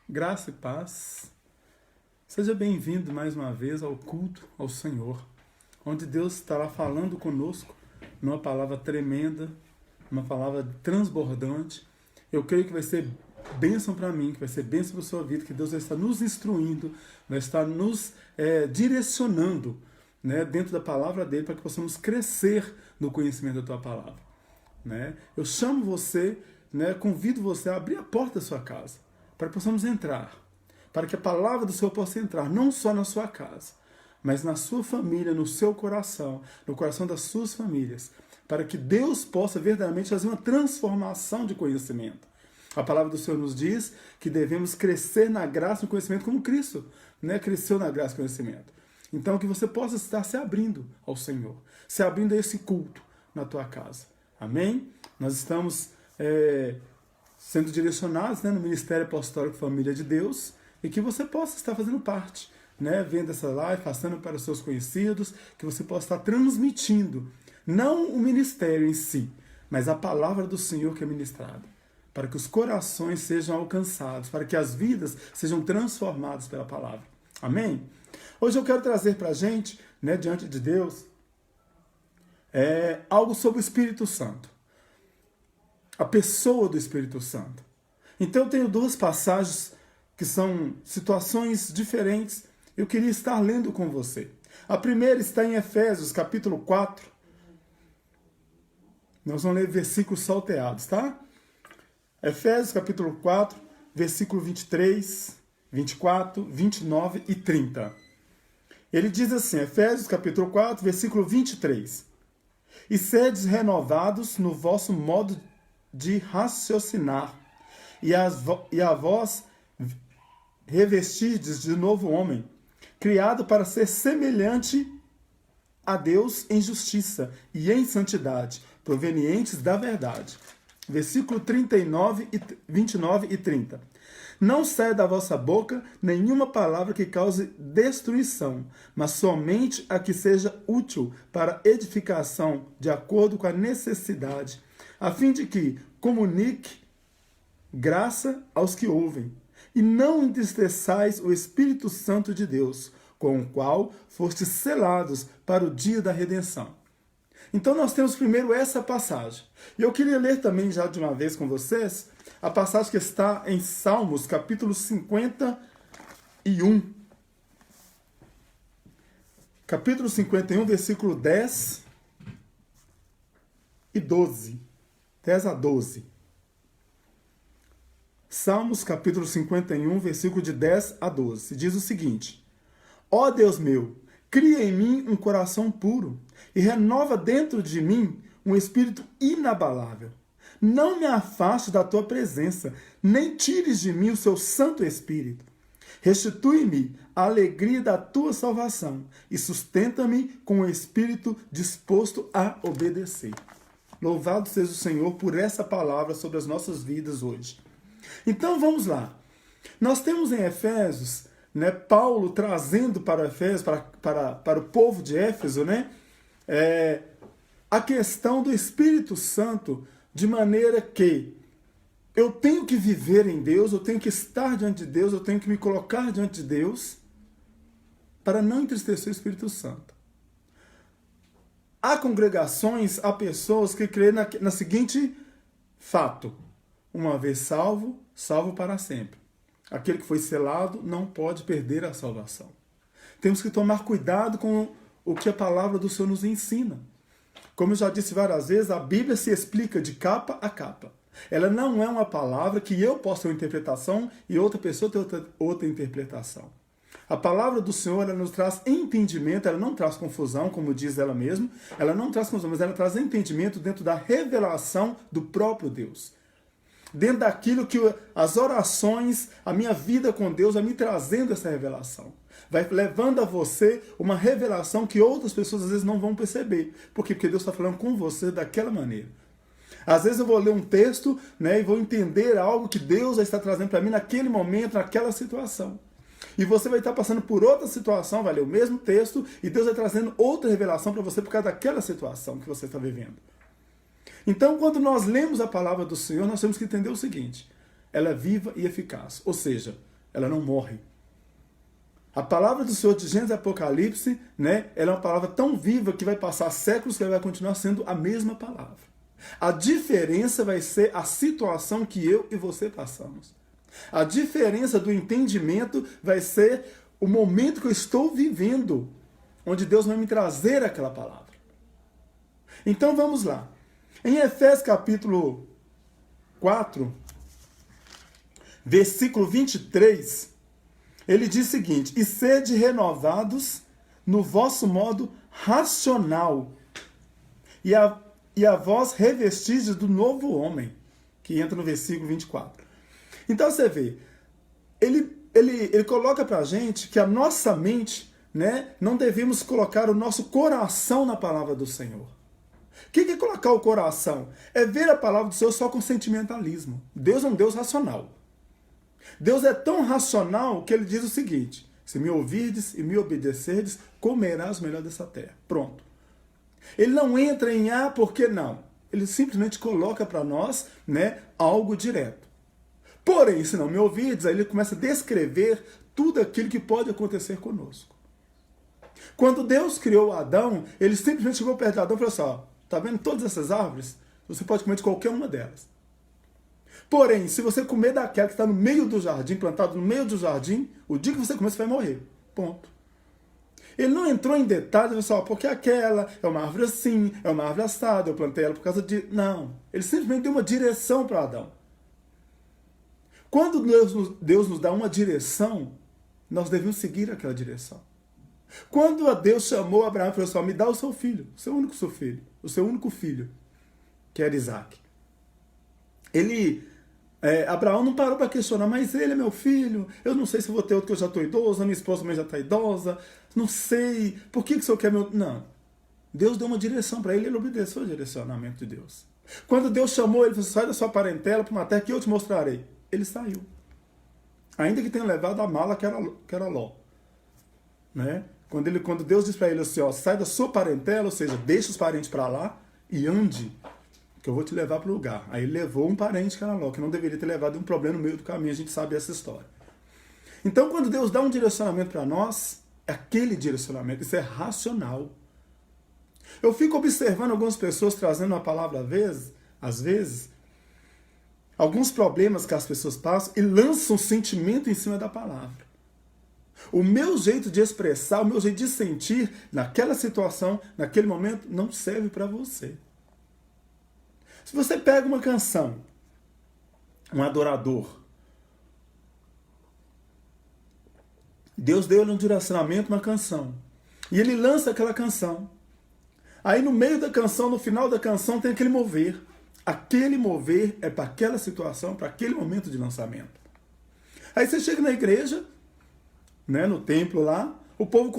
Graça e paz. Seja bem-vindo mais uma vez ao culto ao Senhor, onde Deus estará falando conosco numa palavra tremenda, uma palavra transbordante. Eu creio que vai ser bênção para mim, que vai ser bênção para a sua vida, que Deus vai estar nos instruindo, vai estar nos direcionando, né, dentro da palavra dele, para que possamos crescer no conhecimento da tua palavra. Né? Eu chamo você, né, convido você a abrir a porta da sua casa, para que possamos entrar, para que a palavra do Senhor possa entrar, não só na sua casa, mas na sua família, no seu coração, no coração das suas famílias, para que Deus possa verdadeiramente fazer uma transformação de conhecimento. A palavra do Senhor nos diz que devemos crescer na graça e no conhecimento como Cristo, né, cresceu na graça e no conhecimento. Então, que você possa estar se abrindo ao Senhor, se abrindo a esse culto na tua casa. Amém? Nós estamos sendo direcionados, né, no Ministério Apostólico Família de Deus, e que você possa estar fazendo parte, né, vendo essa live, passando para os seus conhecidos, que você possa estar transmitindo, não o ministério em si, mas a palavra do Senhor que é ministrada, para que os corações sejam alcançados, para que as vidas sejam transformadas pela palavra. Amém? Hoje eu quero trazer para a gente, né, diante de Deus, algo sobre o Espírito Santo. A pessoa do Espírito Santo. Então eu tenho duas passagens que são situações diferentes. Eu queria estar lendo com você. A primeira está em Efésios, capítulo 4. Nós vamos ler versículos salteados, tá? Efésios, capítulo 4, versículo 23, 24, 29 e 30. Ele diz assim, Efésios, capítulo 4, versículo 23. E sedes renovados no vosso modo de raciocinar, e a vós revestirdes de novo homem, criado para ser semelhante a Deus em justiça e em santidade, provenientes da verdade. Versículo 29, 29 e 30. Não saia da vossa boca nenhuma palavra que cause destruição, mas somente a que seja útil para edificação, de acordo com a necessidade, a fim de que comunique graça aos que ouvem. E não entristeçais o Espírito Santo de Deus, com o qual fostes selados para o dia da redenção. Então nós temos primeiro essa passagem. E eu queria ler também já de uma vez com vocês a passagem que está em Salmos, capítulo 51. Capítulo 51, versículo 10 e 12. 10 a 12. Salmos, capítulo 51, versículo de 10 a 12. Diz o seguinte: Ó Deus meu, cria em mim um coração puro e renova dentro de mim um espírito inabalável. Não me afaste da tua presença, nem tires de mim o seu Santo Espírito. Restitui-me a alegria da tua salvação e sustenta-me com o espírito disposto a obedecer. Louvado seja o Senhor por essa palavra sobre as nossas vidas hoje. Então vamos lá. Nós temos em Efésios, né, Paulo trazendo para Efésios, para o povo de Éfeso, né, a questão do Espírito Santo, de maneira que eu tenho que viver em Deus, eu tenho que estar diante de Deus, eu tenho que me colocar diante de Deus para não entristecer o Espírito Santo. Há congregações, há pessoas que creem na seguinte fato: uma vez salvo, salvo para sempre. Aquele que foi selado não pode perder a salvação. Temos que tomar cuidado com o que a palavra do Senhor nos ensina. Como eu já disse várias vezes, a Bíblia se explica de capa a capa. Ela não é uma palavra que eu possa ter uma interpretação e outra pessoa ter outra interpretação. A palavra do Senhor, ela nos traz entendimento, ela não traz confusão, como diz ela mesma, ela não traz confusão, mas ela traz entendimento dentro da revelação do próprio Deus. Dentro daquilo que as orações, a minha vida com Deus vai me trazendo essa revelação. Vai levando a você uma revelação que outras pessoas às vezes não vão perceber. Por quê? Porque Deus está falando com você daquela maneira. Às vezes eu vou ler um texto, né, e vou entender algo que Deus já está trazendo para mim naquele momento, naquela situação. E você vai estar passando por outra situação, vai ler o mesmo texto, e Deus vai trazendo outra revelação para você por causa daquela situação que você está vivendo. Então, quando nós lemos a palavra do Senhor, nós temos que entender o seguinte: ela é viva e eficaz. Ou seja, ela não morre. A palavra do Senhor de Gênesis e Apocalipse, né, ela é uma palavra tão viva que vai passar séculos que ela vai continuar sendo a mesma palavra. A diferença vai ser a situação que eu e você passamos. A diferença do entendimento vai ser o momento que eu estou vivendo, onde Deus vai me trazer aquela palavra. Então vamos lá. Em Efésios capítulo 4, versículo 23, ele diz o seguinte: e sede renovados no vosso modo racional, e a vós revestistes do novo homem, que entra no versículo 24. Então você vê, ele coloca pra gente que a nossa mente, né, não devemos colocar o nosso coração na palavra do Senhor. O que é colocar o coração? É ver a palavra do Senhor só com sentimentalismo. Deus é um Deus racional. Deus é tão racional que ele diz o seguinte: se me ouvirdes e me obedecerdes, comerás o melhor dessa terra. Pronto. Ele não entra em por que não. Ele simplesmente coloca para nós, né, algo direto. Porém, se não me ouvirdes, aí ele começa a descrever tudo aquilo que pode acontecer conosco. Quando Deus criou Adão, ele simplesmente chegou perto de Adão e falou assim: ó, tá vendo todas essas árvores? Você pode comer de qualquer uma delas. Porém, se você comer daquela que está no meio do jardim, plantado no meio do jardim, o dia que você comer, você vai morrer. Ponto. Ele não entrou em detalhes, só porque aquela é uma árvore assim, é uma árvore assada, eu plantei ela por causa de... Não. Ele simplesmente deu uma direção para Adão. Quando Deus nos dá uma direção, nós devemos seguir aquela direção. Quando Deus chamou Abraão e falou assim: me dá o seu filho, o seu único filho, que era Isaac. Abraão não parou para questionar: mas ele é meu filho, eu não sei se vou ter outro, que eu já estou idoso, a minha esposa também já está idosa, não sei, por que o senhor quer meu... Não. Deus deu uma direção para ele, ele obedeceu o direcionamento de Deus. Quando Deus chamou ele, falou: sai da sua parentela para uma terra que eu te mostrarei. Ele saiu. Ainda que tenha levado a mala que era Ló. Né? Quando Deus diz para ele assim: ó, sai da sua parentela, ou seja, deixa os parentes para lá e ande, que eu vou te levar para o lugar. Aí ele levou um parente que era Ló, que não deveria ter levado, um problema no meio do caminho, a gente sabe essa história. Então, quando Deus dá um direcionamento para nós, é aquele direcionamento, isso é racional. Eu fico observando algumas pessoas trazendo uma palavra às vezes, alguns problemas que as pessoas passam e lançam sentimento em cima da palavra. O meu jeito de expressar, o meu jeito de sentir naquela situação, naquele momento, não serve para você. Se você pega uma canção, um adorador, Deus deu-lhe um direcionamento, uma canção, e ele lança aquela canção. Aí no meio da canção, no final da canção, tem aquele mover. Aquele mover é para aquela situação, para aquele momento de lançamento. Aí você chega na igreja, né, no templo lá, o povo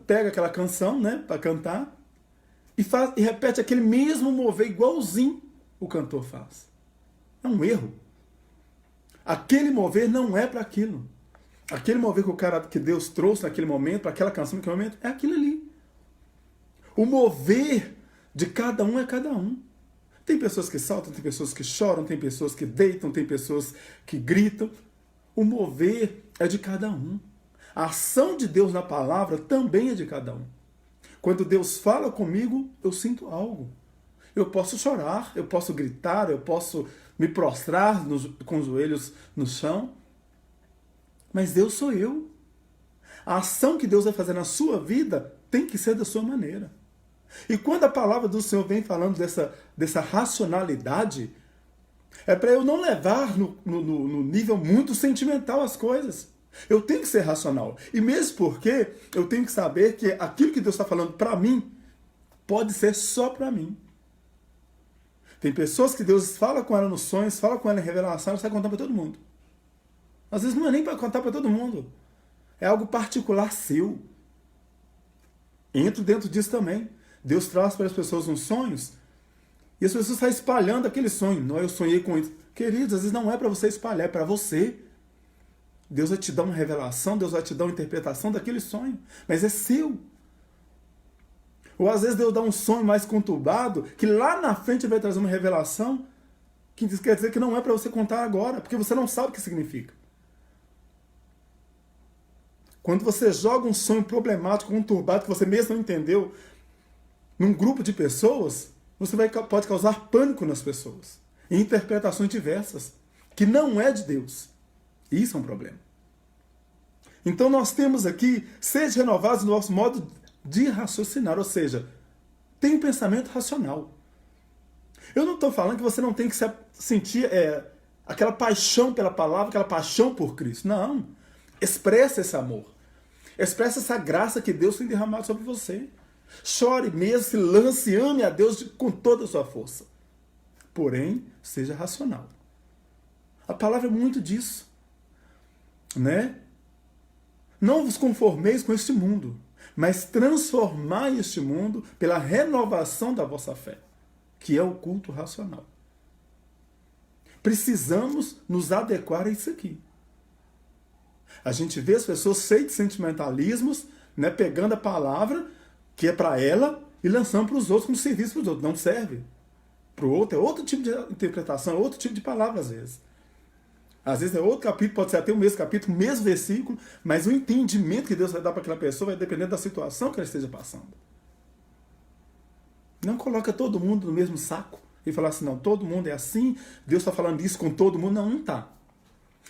pega aquela canção, né, para cantar, e repete aquele mesmo mover igualzinho o cantor faz. É um erro. Aquele mover não é para aquilo. Aquele mover que Deus trouxe naquele momento, para aquela canção naquele momento, é aquilo ali. O mover de cada um é cada um. Tem pessoas que saltam, tem pessoas que choram, tem pessoas que deitam, tem pessoas que gritam. O mover é de cada um. A ação de Deus na palavra também é de cada um. Quando Deus fala comigo, eu sinto algo. Eu posso chorar, eu posso gritar, eu posso me prostrar com os joelhos no chão. Mas Deus sou eu. A ação que Deus vai fazer na sua vida tem que ser da sua maneira. E quando a palavra do Senhor vem falando dessa racionalidade, é para eu não levar no nível muito sentimental as coisas. Eu tenho que ser racional. E mesmo porque eu tenho que saber que aquilo que Deus está falando para mim pode ser só para mim. Tem pessoas que Deus fala com ela nos sonhos, fala com ela em revelação, ela sai contando para todo mundo. Às vezes não é nem para contar para todo mundo. É algo particular seu. Entro dentro disso também. Deus traz para as pessoas uns sonhos e as pessoas saem espalhando aquele sonho. Não, eu sonhei com isso. Queridos, às vezes não é para você espalhar, é para você. Deus vai te dar uma revelação, Deus vai te dar uma interpretação daquele sonho. Mas é seu. Ou às vezes Deus dá um sonho mais conturbado, que lá na frente vai trazer uma revelação, que quer dizer que não é para você contar agora, porque você não sabe o que significa. Quando você joga um sonho problemático, conturbado, que você mesmo não entendeu, num grupo de pessoas, você pode causar pânico nas pessoas. E interpretações diversas, que não é de Deus. Isso é um problema. Então nós temos aqui, seja renovados no nosso modo de raciocinar, ou seja, tem um pensamento racional. Eu não estou falando que você não tem que sentir aquela paixão pela palavra, aquela paixão por Cristo. Não. Expressa esse amor. Expressa essa graça que Deus tem derramado sobre você. Chore mesmo, se lance, ame a Deus com toda a sua força. Porém, seja racional. A palavra é muito disso. Né? Não vos conformeis com este mundo, mas transformai este mundo pela renovação da vossa fé, que é o culto racional. Precisamos nos adequar a isso aqui. A gente vê as pessoas cheias de sentimentalismos, né, pegando a palavra que é para ela e lançando para os outros como serviço para os outros. Não serve. Para o outro é outro tipo de interpretação, é outro tipo de palavra às vezes. Às vezes é outro capítulo, pode ser até o mesmo capítulo, o mesmo versículo, mas o entendimento que Deus vai dar para aquela pessoa vai depender da situação que ela esteja passando. Não coloca todo mundo no mesmo saco e fala assim, não, todo mundo é assim, Deus está falando isso com todo mundo. Não, não está.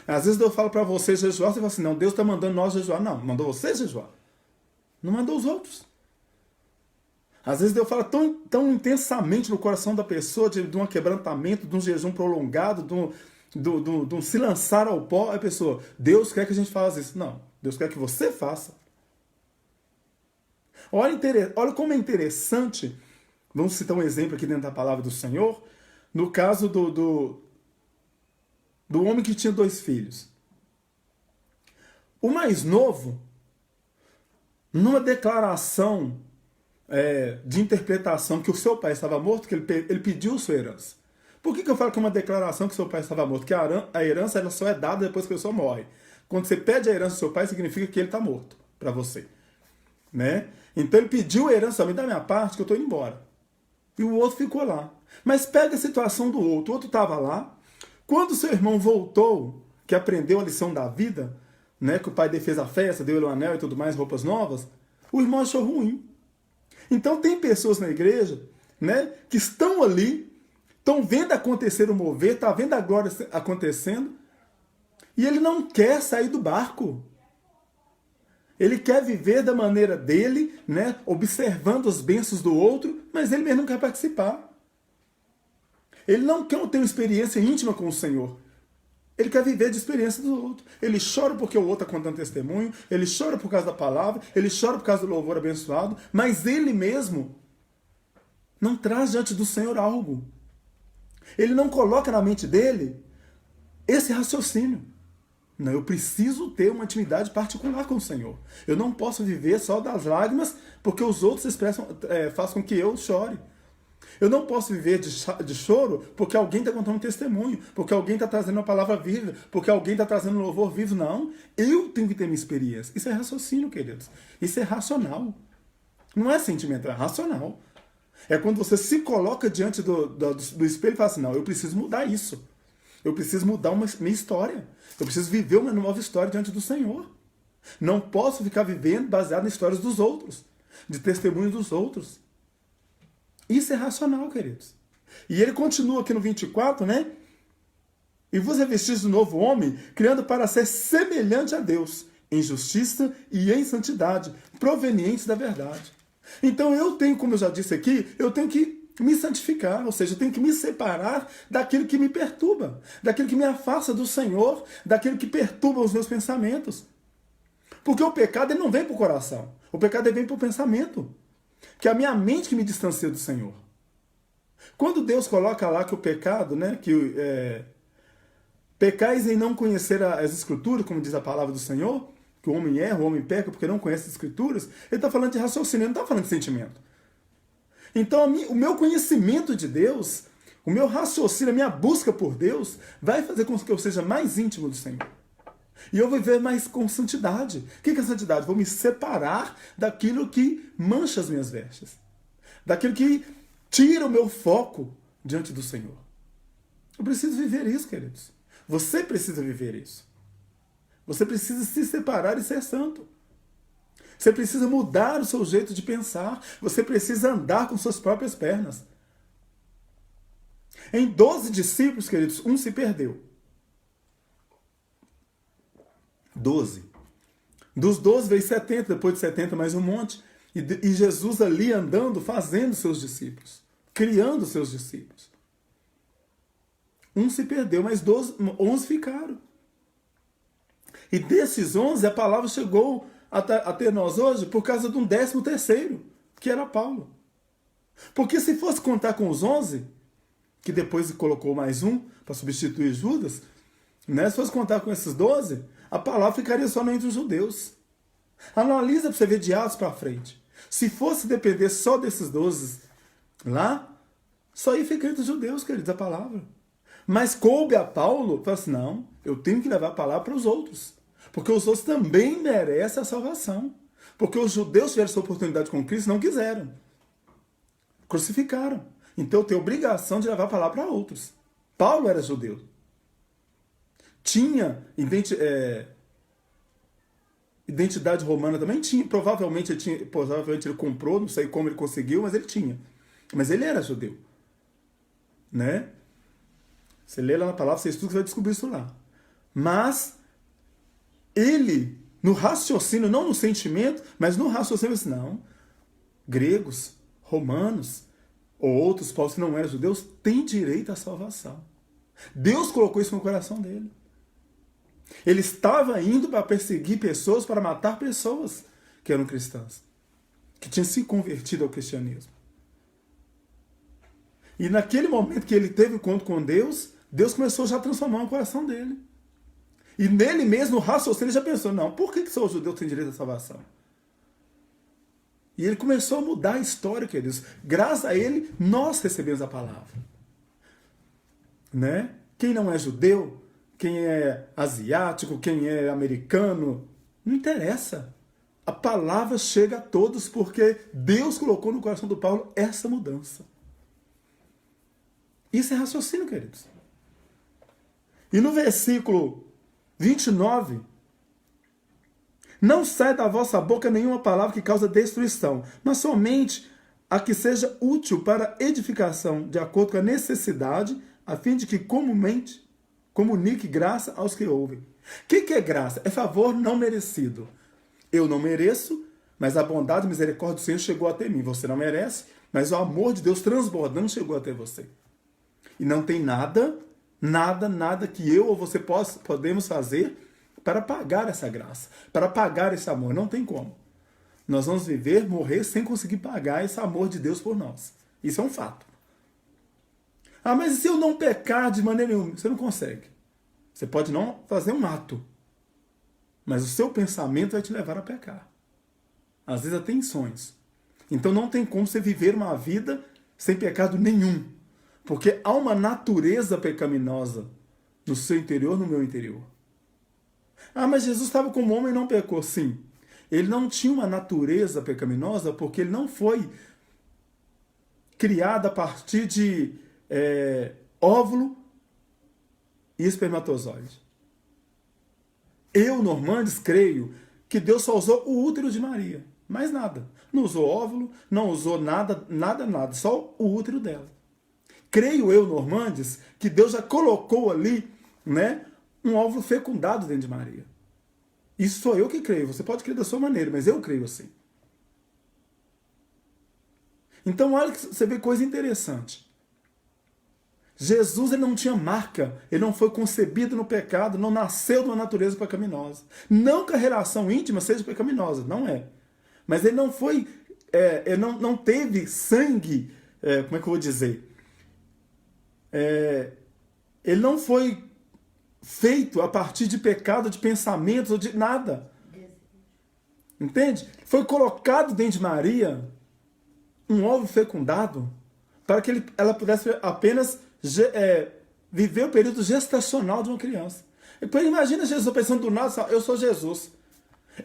Às vezes Deus fala para você jejuar, você fala assim, não, Deus está mandando nós jejuar. Não, mandou você jejuar. Não mandou os outros. Às vezes Deus fala tão intensamente no coração da pessoa, de um quebrantamento, de um jejum prolongado, de um se lançar ao pó, a pessoa, Deus quer que a gente faça isso. Não, Deus quer que você faça. Olha como é interessante, vamos citar um exemplo aqui dentro da palavra do Senhor, no caso do homem que tinha 2 filhos. O mais novo, numa declaração de interpretação que o seu pai estava morto, que ele pediu sua herança. Por que eu falo que é uma declaração que seu pai estava morto? Que a herança ela só é dada depois que a pessoa morre. Quando você pede a herança do seu pai, significa que ele está morto para você. Né? Então ele pediu a herança, me dá minha parte que eu estou indo embora. E o outro ficou lá. Mas pega a situação do outro. O outro estava lá. Quando seu irmão voltou, que aprendeu a lição da vida, né, que o pai dele fez a festa, deu ele um anel e tudo mais, roupas novas, o irmão achou ruim. Então tem pessoas na igreja, né, que estão ali, estão vendo acontecer o mover, está vendo a glória acontecendo, e ele não quer sair do barco. Ele quer viver da maneira dele, né, observando as bênçãos do outro, mas ele mesmo não quer participar. Ele não quer ter uma experiência íntima com o Senhor. Ele quer viver de experiência do outro. Ele chora porque o outro está contando testemunho, ele chora por causa da palavra, ele chora por causa do louvor abençoado, mas ele mesmo não traz diante do Senhor algo. Ele não coloca na mente dele esse raciocínio. Não, eu preciso ter uma intimidade particular com o Senhor. Eu não posso viver só das lágrimas porque os outros façam com que eu chore. Eu não posso viver de choro porque alguém está contando um testemunho, porque alguém está trazendo uma palavra viva, porque alguém está trazendo um louvor vivo. Não, eu tenho que ter minha experiência. Isso é raciocínio, queridos. Isso é racional. Não é sentimento, é racional. É quando você se coloca diante do espelho e fala assim, não, eu preciso mudar isso. Eu preciso mudar minha história. Eu preciso viver uma nova história diante do Senhor. Não posso ficar vivendo baseado nas histórias dos outros, de testemunhos dos outros. Isso é racional, queridos. E ele continua aqui no 24, né? E vos revestis do novo homem, criando para ser semelhante a Deus, em justiça e em santidade, provenientes da verdade. Então eu tenho, como eu já disse aqui, eu tenho que me santificar, ou seja, eu tenho que me separar daquilo que me perturba, daquilo que me afasta do Senhor, daquilo que perturba os meus pensamentos. Porque o pecado ele não vem para o coração, o pecado ele vem para o pensamento. Que é a minha mente que me distancia do Senhor. Quando Deus coloca lá que o pecado, né, que pecais em não conhecer as Escrituras, como diz a palavra do Senhor, que o homem erra, o homem peca porque não conhece as Escrituras, ele está falando de raciocínio, ele não está falando de sentimento. Então o meu conhecimento de Deus, o meu raciocínio, a minha busca por Deus, vai fazer com que eu seja mais íntimo do Senhor. E eu vou viver mais com santidade. O que é santidade? Vou me separar daquilo que mancha as minhas vestes. Daquilo que tira o meu foco diante do Senhor. Eu preciso viver isso, queridos. Você precisa viver isso. Você precisa se separar e ser santo. Você precisa mudar o seu jeito de pensar. Você precisa andar com suas próprias pernas. Em 12 discípulos, queridos, um se perdeu. 12. Dos 12 veio 70, depois de 70 mais um monte. E Jesus ali andando, fazendo seus discípulos. Criando seus discípulos. Um se perdeu, mas 11 ficaram. E desses 11, a palavra chegou até nós hoje por causa de um 13º, que era Paulo. Porque se fosse contar com os 11, que depois colocou mais um para substituir Judas, né? Se fosse contar com esses 12, a palavra ficaria só entre os judeus. Analisa para você ver de Atos para frente. Se fosse depender só desses 12 lá, só ia ficar entre os judeus, queridos, a palavra. Mas coube a Paulo, falou assim, não, eu tenho que levar a palavra para os outros. Porque os outros também merecem a salvação. Porque os judeus tiveram essa oportunidade com Cristo e não quiseram. Crucificaram. Então eu tenho obrigação de levar a palavra para outros. Paulo era judeu. Tinha identidade romana também? Tinha. Provavelmente ele comprou, não sei como ele conseguiu, mas ele tinha. Mas ele era judeu. Né? Você lê lá na palavra, você estuda, você vai descobrir isso lá. Mas ele, no raciocínio, não no sentimento, mas no raciocínio, assim, não. Gregos, romanos, ou outros povos que não eram judeus, têm direito à salvação. Deus colocou isso no coração dele. Ele estava indo para perseguir pessoas, para matar pessoas que eram cristãs, que tinham se convertido ao cristianismo. E naquele momento que ele teve encontro com Deus, Deus começou já a transformar o coração dele. E nele mesmo, no raciocínio, ele já pensou, não, por que só os judeus têm direito à salvação? E ele começou a mudar a história, queridos. Graças a ele, nós recebemos a palavra. Né? Quem não é judeu, quem é asiático, quem é americano, não interessa. A palavra chega a todos porque Deus colocou no coração do Paulo essa mudança. Isso é raciocínio, queridos. E no versículo 29, não sai da vossa boca nenhuma palavra que causa destruição, mas somente a que seja útil para edificação, de acordo com a necessidade, a fim de que comumente comunique graça aos que ouvem. O que é graça? É favor não merecido. Eu não mereço, mas a bondade e misericórdia do Senhor chegou até mim. Você não merece, mas o amor de Deus transbordando chegou até você. E não tem nada que eu ou você podemos fazer para pagar essa graça, para pagar esse amor. Não tem como. Nós vamos viver, morrer sem conseguir pagar esse amor de Deus por nós. Isso é um fato. Ah, mas e se eu não pecar de maneira nenhuma? Você não consegue. Você pode não fazer um ato, mas o seu pensamento vai te levar a pecar. Às vezes até em sonhos. Então não tem como você viver uma vida sem pecado nenhum. Porque há uma natureza pecaminosa no seu interior, no meu interior. Ah, mas Jesus estava como homem e não pecou. Sim. Ele não tinha uma natureza pecaminosa porque ele não foi criado a partir de óvulo e espermatozoide. Eu, Normandes, creio que Deus só usou o útero de Maria. Mais nada. Não usou óvulo, não usou nada. Só o útero dela. Creio eu, Normandes, que Deus já colocou ali, né, um óvulo fecundado dentro de Maria. Isso sou eu que creio. Você pode crer da sua maneira, mas eu creio assim. Então, olha que você vê coisa interessante. Jesus, ele não tinha marca, ele não foi concebido no pecado, não nasceu de uma natureza pecaminosa. Não que a relação íntima seja pecaminosa, não é. Mas ele não foi, ele não teve sangue, como é que eu vou dizer? Ele não foi feito a partir de pecado, de pensamentos ou de nada. Entende? Foi colocado dentro de Maria um óvulo fecundado para que ela pudesse apenas viver o período gestacional de uma criança. Depois imagina Jesus pensando do nada, eu sou Jesus.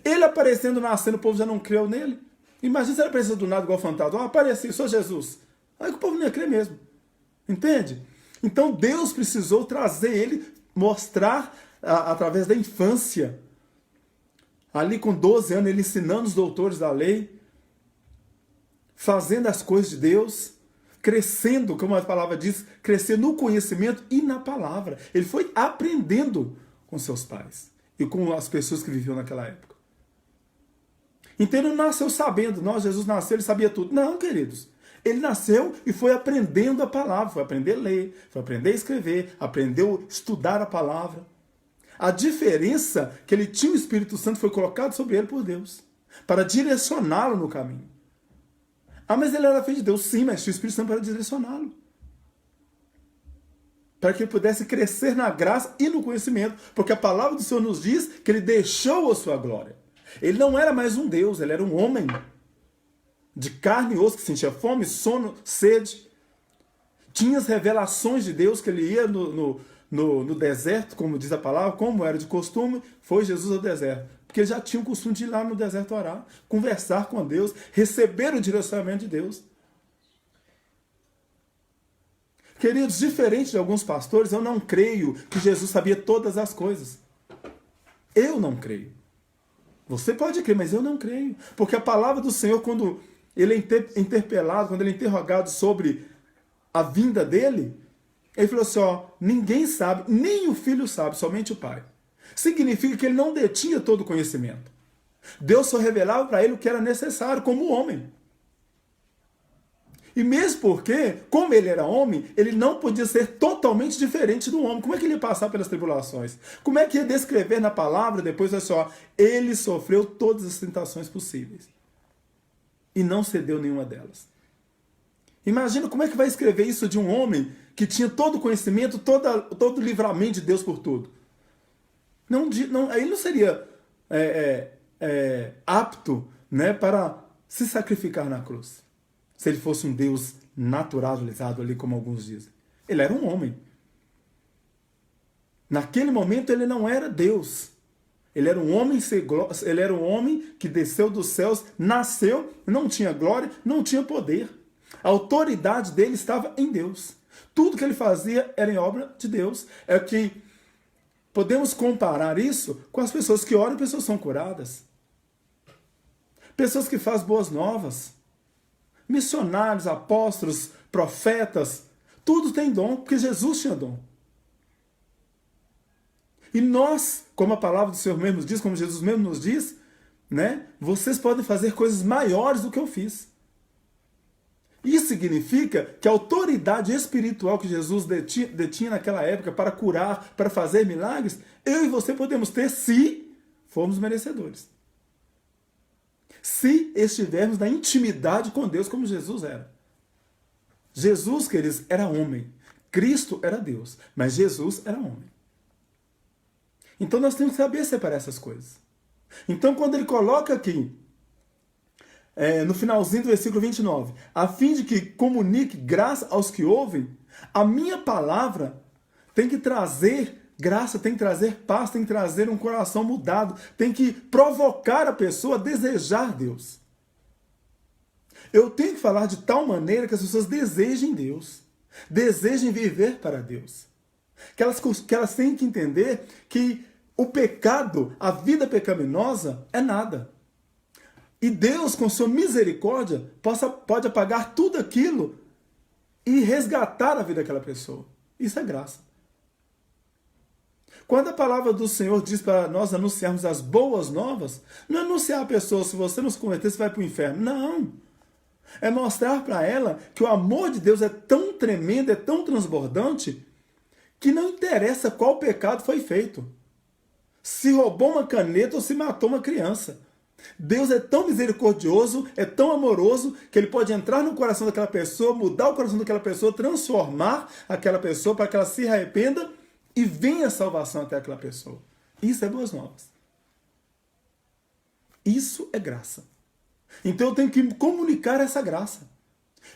Ele aparecendo, nascendo, o povo já não creu nele. Imagina se ele aparecesse do nada igual fantasma. Apareci, eu sou Jesus. Aí que o povo não ia crer mesmo. Entende? Então Deus precisou trazer ele, mostrar através da infância Ali com 12 anos, ele ensinando os doutores da lei, fazendo as coisas de Deus, crescendo, como a palavra diz, crescendo no conhecimento e na palavra. Ele foi aprendendo com seus pais e com as pessoas que viviam naquela época. Então ele não nasceu sabendo, Jesus nasceu, ele sabia tudo. Não, queridos. Ele nasceu e foi aprendendo a palavra, foi aprender a ler, foi aprender a escrever, aprendeu a estudar a palavra. A diferença que ele tinha o Espírito Santo foi colocado sobre ele por Deus, para direcioná-lo no caminho. Ah, mas ele era filho de Deus. Sim, mas tinha o Espírito Santo para direcioná-lo. Para que ele pudesse crescer na graça e no conhecimento. Porque a palavra do Senhor nos diz que ele deixou a sua glória. Ele não era mais um Deus, ele era um homem de carne e osso que sentia fome, sono, sede. Tinha as revelações de Deus que ele ia no deserto, como diz a palavra, como era de costume, foi Jesus ao deserto. Porque ele já tinha o costume de ir lá no deserto orar, conversar com Deus, receber o direcionamento de Deus. Queridos, diferente de alguns pastores, eu não creio que Jesus sabia todas as coisas. Eu não creio. Você pode crer, mas eu não creio. Porque a palavra do Senhor, quando ele é interpelado, quando ele é interrogado sobre a vinda dele, ele falou assim, ninguém sabe, nem o filho sabe, somente o pai. Significa que ele não detinha todo o conhecimento. Deus só revelava para ele o que era necessário como homem. E mesmo porque, como ele era homem, ele não podia ser totalmente diferente do homem. Como é que ele ia passar pelas tribulações? Como é que ia descrever na palavra, depois ele sofreu todas as tentações possíveis. E não cedeu nenhuma delas. Imagina como é que vai escrever isso de um homem que tinha todo o conhecimento, todo o livramento de Deus por tudo. Ele não seria apto, né, para se sacrificar na cruz. Se ele fosse um Deus naturalizado ali, como alguns dizem. Ele era um homem. Naquele momento ele não era Deus. Ele era um homem que desceu dos céus, nasceu, não tinha glória, não tinha poder. A autoridade dele estava em Deus. Tudo que ele fazia era em obra de Deus. É que podemos comparar isso com as pessoas que oram e pessoas são curadas. Pessoas que fazem boas novas. Missionários, apóstolos, profetas. Tudo tem dom, porque Jesus tinha dom. E nós, como a palavra do Senhor mesmo diz, como Jesus mesmo nos diz, né, vocês podem fazer coisas maiores do que eu fiz. Isso significa que a autoridade espiritual que Jesus detinha naquela época para curar, para fazer milagres, eu e você podemos ter se formos merecedores. Se estivermos na intimidade com Deus como Jesus era. Jesus, queridos, era homem. Cristo era Deus, mas Jesus era homem. Então nós temos que saber separar essas coisas. Então quando ele coloca aqui, no finalzinho do versículo 29, a fim de que comunique graça aos que ouvem, a minha palavra tem que trazer graça, tem que trazer paz, tem que trazer um coração mudado, tem que provocar a pessoa a desejar Deus. Eu tenho que falar de tal maneira que as pessoas desejem Deus, desejem viver para Deus. Que elas têm que entender que o pecado, a vida pecaminosa, é nada. E Deus, com sua misericórdia, pode apagar tudo aquilo e resgatar a vida daquela pessoa. Isso é graça. Quando a palavra do Senhor diz para nós anunciarmos as boas novas, não é anunciar a pessoa, se você não se converter, você vai para o inferno. Não. É mostrar para ela que o amor de Deus é tão tremendo, é tão transbordante, que não interessa qual pecado foi feito. Se roubou uma caneta ou se matou uma criança. Deus é tão misericordioso, é tão amoroso, que ele pode entrar no coração daquela pessoa, mudar o coração daquela pessoa, transformar aquela pessoa para que ela se arrependa e venha a salvação até aquela pessoa. Isso é boas novas. Isso é graça. Então eu tenho que comunicar essa graça.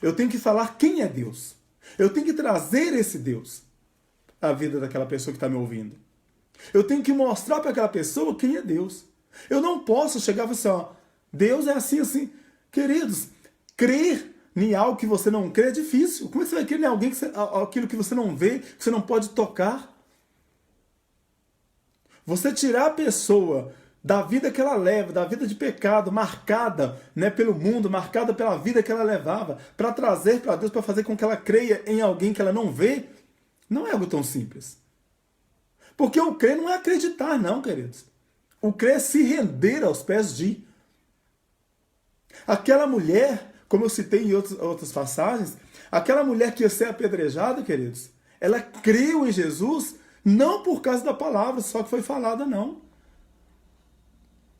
Eu tenho que falar quem é Deus. Eu tenho que trazer esse Deus à vida daquela pessoa que está me ouvindo. Eu tenho que mostrar para aquela pessoa quem é Deus. Eu não posso chegar e falar assim, Deus é assim, assim. Queridos, crer em algo que você não crê é difícil. Como é que você vai crer em alguém aquilo que você não vê, que você não pode tocar? Você tirar a pessoa da vida que ela leva, da vida de pecado, marcada, né, pelo mundo, marcada pela vida que ela levava, para trazer para Deus, para fazer com que ela creia em alguém que ela não vê, não é algo tão simples. Porque o crer não é acreditar, não, queridos. O crer é se render aos pés de. Aquela mulher, como eu citei em outras passagens, aquela mulher que ia ser apedrejada, queridos, ela creu em Jesus, não por causa da palavra só que foi falada, não.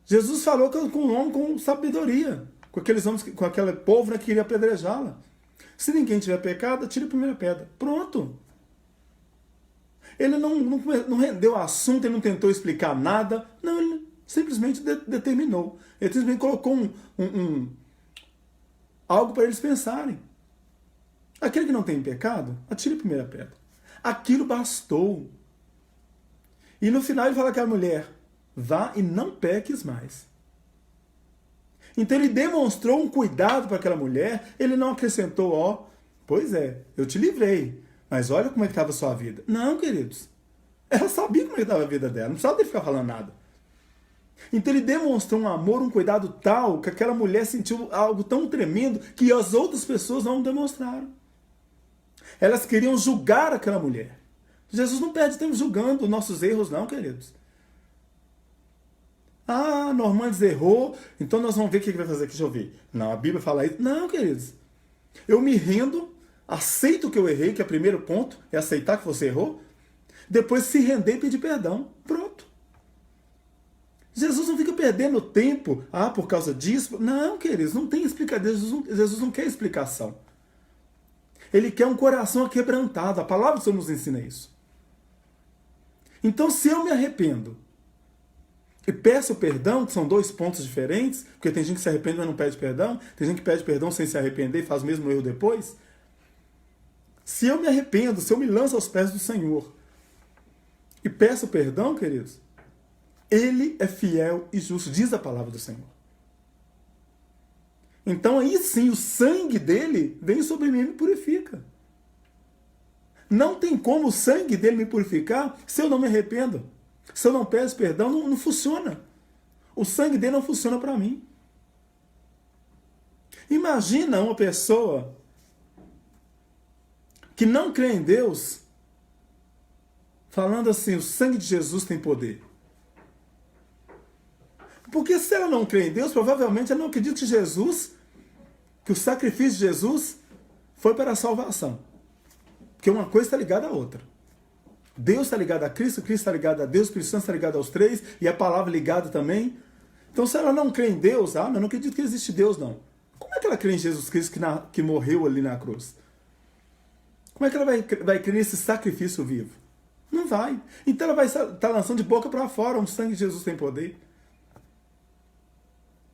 Jesus falou com um homem com sabedoria, com aqueles homens, com aquele povo, né, que queria apedrejá-la. Se ninguém tiver pecado, tire a primeira pedra. Pronto. Ele não rendeu o assunto, ele não tentou explicar nada. Não, ele simplesmente determinou. Ele simplesmente colocou algo para eles pensarem. Aquele que não tem pecado, atire a primeira pedra. Aquilo bastou. E no final ele fala que a mulher, vá e não peques mais. Então ele demonstrou um cuidado para aquela mulher, ele não acrescentou, ó, pois é, eu te livrei, mas olha como é que estava a sua vida. Não, queridos. Ela sabia como é que estava a vida dela, não precisava de ficar falando nada. Então ele demonstrou um amor, um cuidado tal, que aquela mulher sentiu algo tão tremendo que as outras pessoas não demonstraram. Elas queriam julgar aquela mulher. Jesus não perde tempo julgando nossos erros, não, queridos. Ah, Normandes errou, então nós vamos ver o que ele vai fazer aqui. Deixa eu ver. Não, a Bíblia fala isso. Não, queridos. Eu me rendo, aceito que eu errei, que é o primeiro ponto, é aceitar que você errou. Depois se render e pedir perdão. Pronto. Jesus não fica perdendo tempo, por causa disso. Não, queridos, não tem explicação. Jesus não quer explicação. Ele quer um coração aquebrantado. A palavra do Senhor nos ensina isso. Então, se eu me arrependo e peço perdão, que são dois pontos diferentes, porque tem gente que se arrepende, mas não pede perdão, tem gente que pede perdão sem se arrepender e faz o mesmo erro depois. Se eu me arrependo, se eu me lanço aos pés do Senhor e peço perdão, queridos, Ele é fiel e justo, diz a palavra do Senhor. Então aí sim, o sangue dele vem sobre mim e me purifica. Não tem como o sangue dele me purificar se eu não me arrependo. Se eu não peço perdão, não funciona. O sangue dele não funciona para mim. Imagina uma pessoa que não crê em Deus falando assim, o sangue de Jesus tem poder. Porque se ela não crê em Deus, provavelmente ela não acredita que Jesus, que o sacrifício de Jesus foi para a salvação. Porque uma coisa está ligada à outra. Deus está ligado a Cristo, Cristo está ligado a Deus, o Espírito Santo está ligado aos três, e a palavra ligada também. Então se ela não crê em Deus, eu não acredito que existe Deus, não. Como é que ela crê em Jesus Cristo que morreu ali na cruz? Como é que ela vai crer nesse sacrifício vivo? Não vai. Então ela vai estar lançando de boca para fora, o sangue de Jesus tem poder.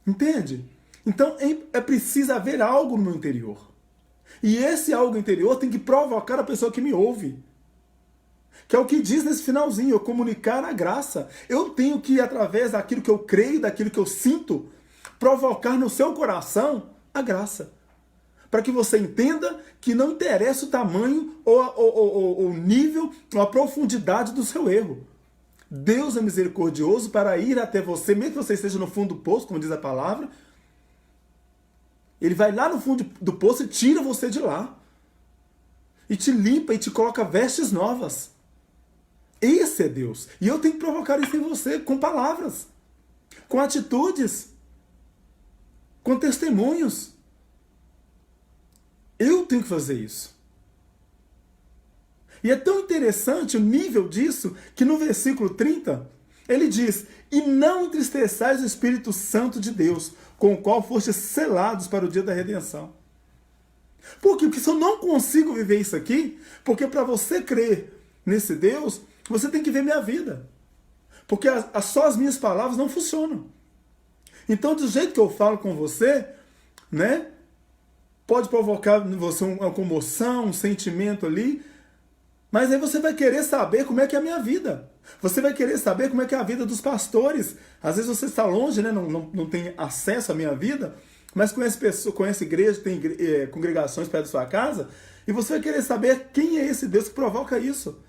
Entende? Então é preciso haver algo no meu interior. E esse algo interior tem que provocar a pessoa que me ouve. Que é o que diz nesse finalzinho, eu comunicar a graça. Eu tenho que, através daquilo que eu creio, daquilo que eu sinto, provocar no seu coração a graça. Para que você entenda que não interessa o tamanho ou o nível ou a profundidade do seu erro. Deus é misericordioso para ir até você, mesmo que você esteja no fundo do poço, como diz a palavra. Ele vai lá no fundo do poço e tira você de lá. E te limpa e te coloca vestes novas. Esse é Deus. E eu tenho que provocar isso em você com palavras, com atitudes, com testemunhos. Eu tenho que fazer isso. E é tão interessante o nível disso, que no versículo 30, ele diz, e não entristeçais o Espírito Santo de Deus, com o qual fostes selados para o dia da redenção. Por quê? Porque se eu não consigo viver isso aqui, porque para você crer nesse Deus, você tem que ver minha vida. Porque só as minhas palavras não funcionam. Então, do jeito que eu falo com você, né, pode provocar em você uma comoção, um sentimento ali, mas aí você vai querer saber como é que é a minha vida. Você vai querer saber como é que é a vida dos pastores. Às vezes você está longe, né, não tem acesso à minha vida, mas conhece igreja, tem congregações perto da sua casa, e você vai querer saber quem é esse Deus que provoca isso.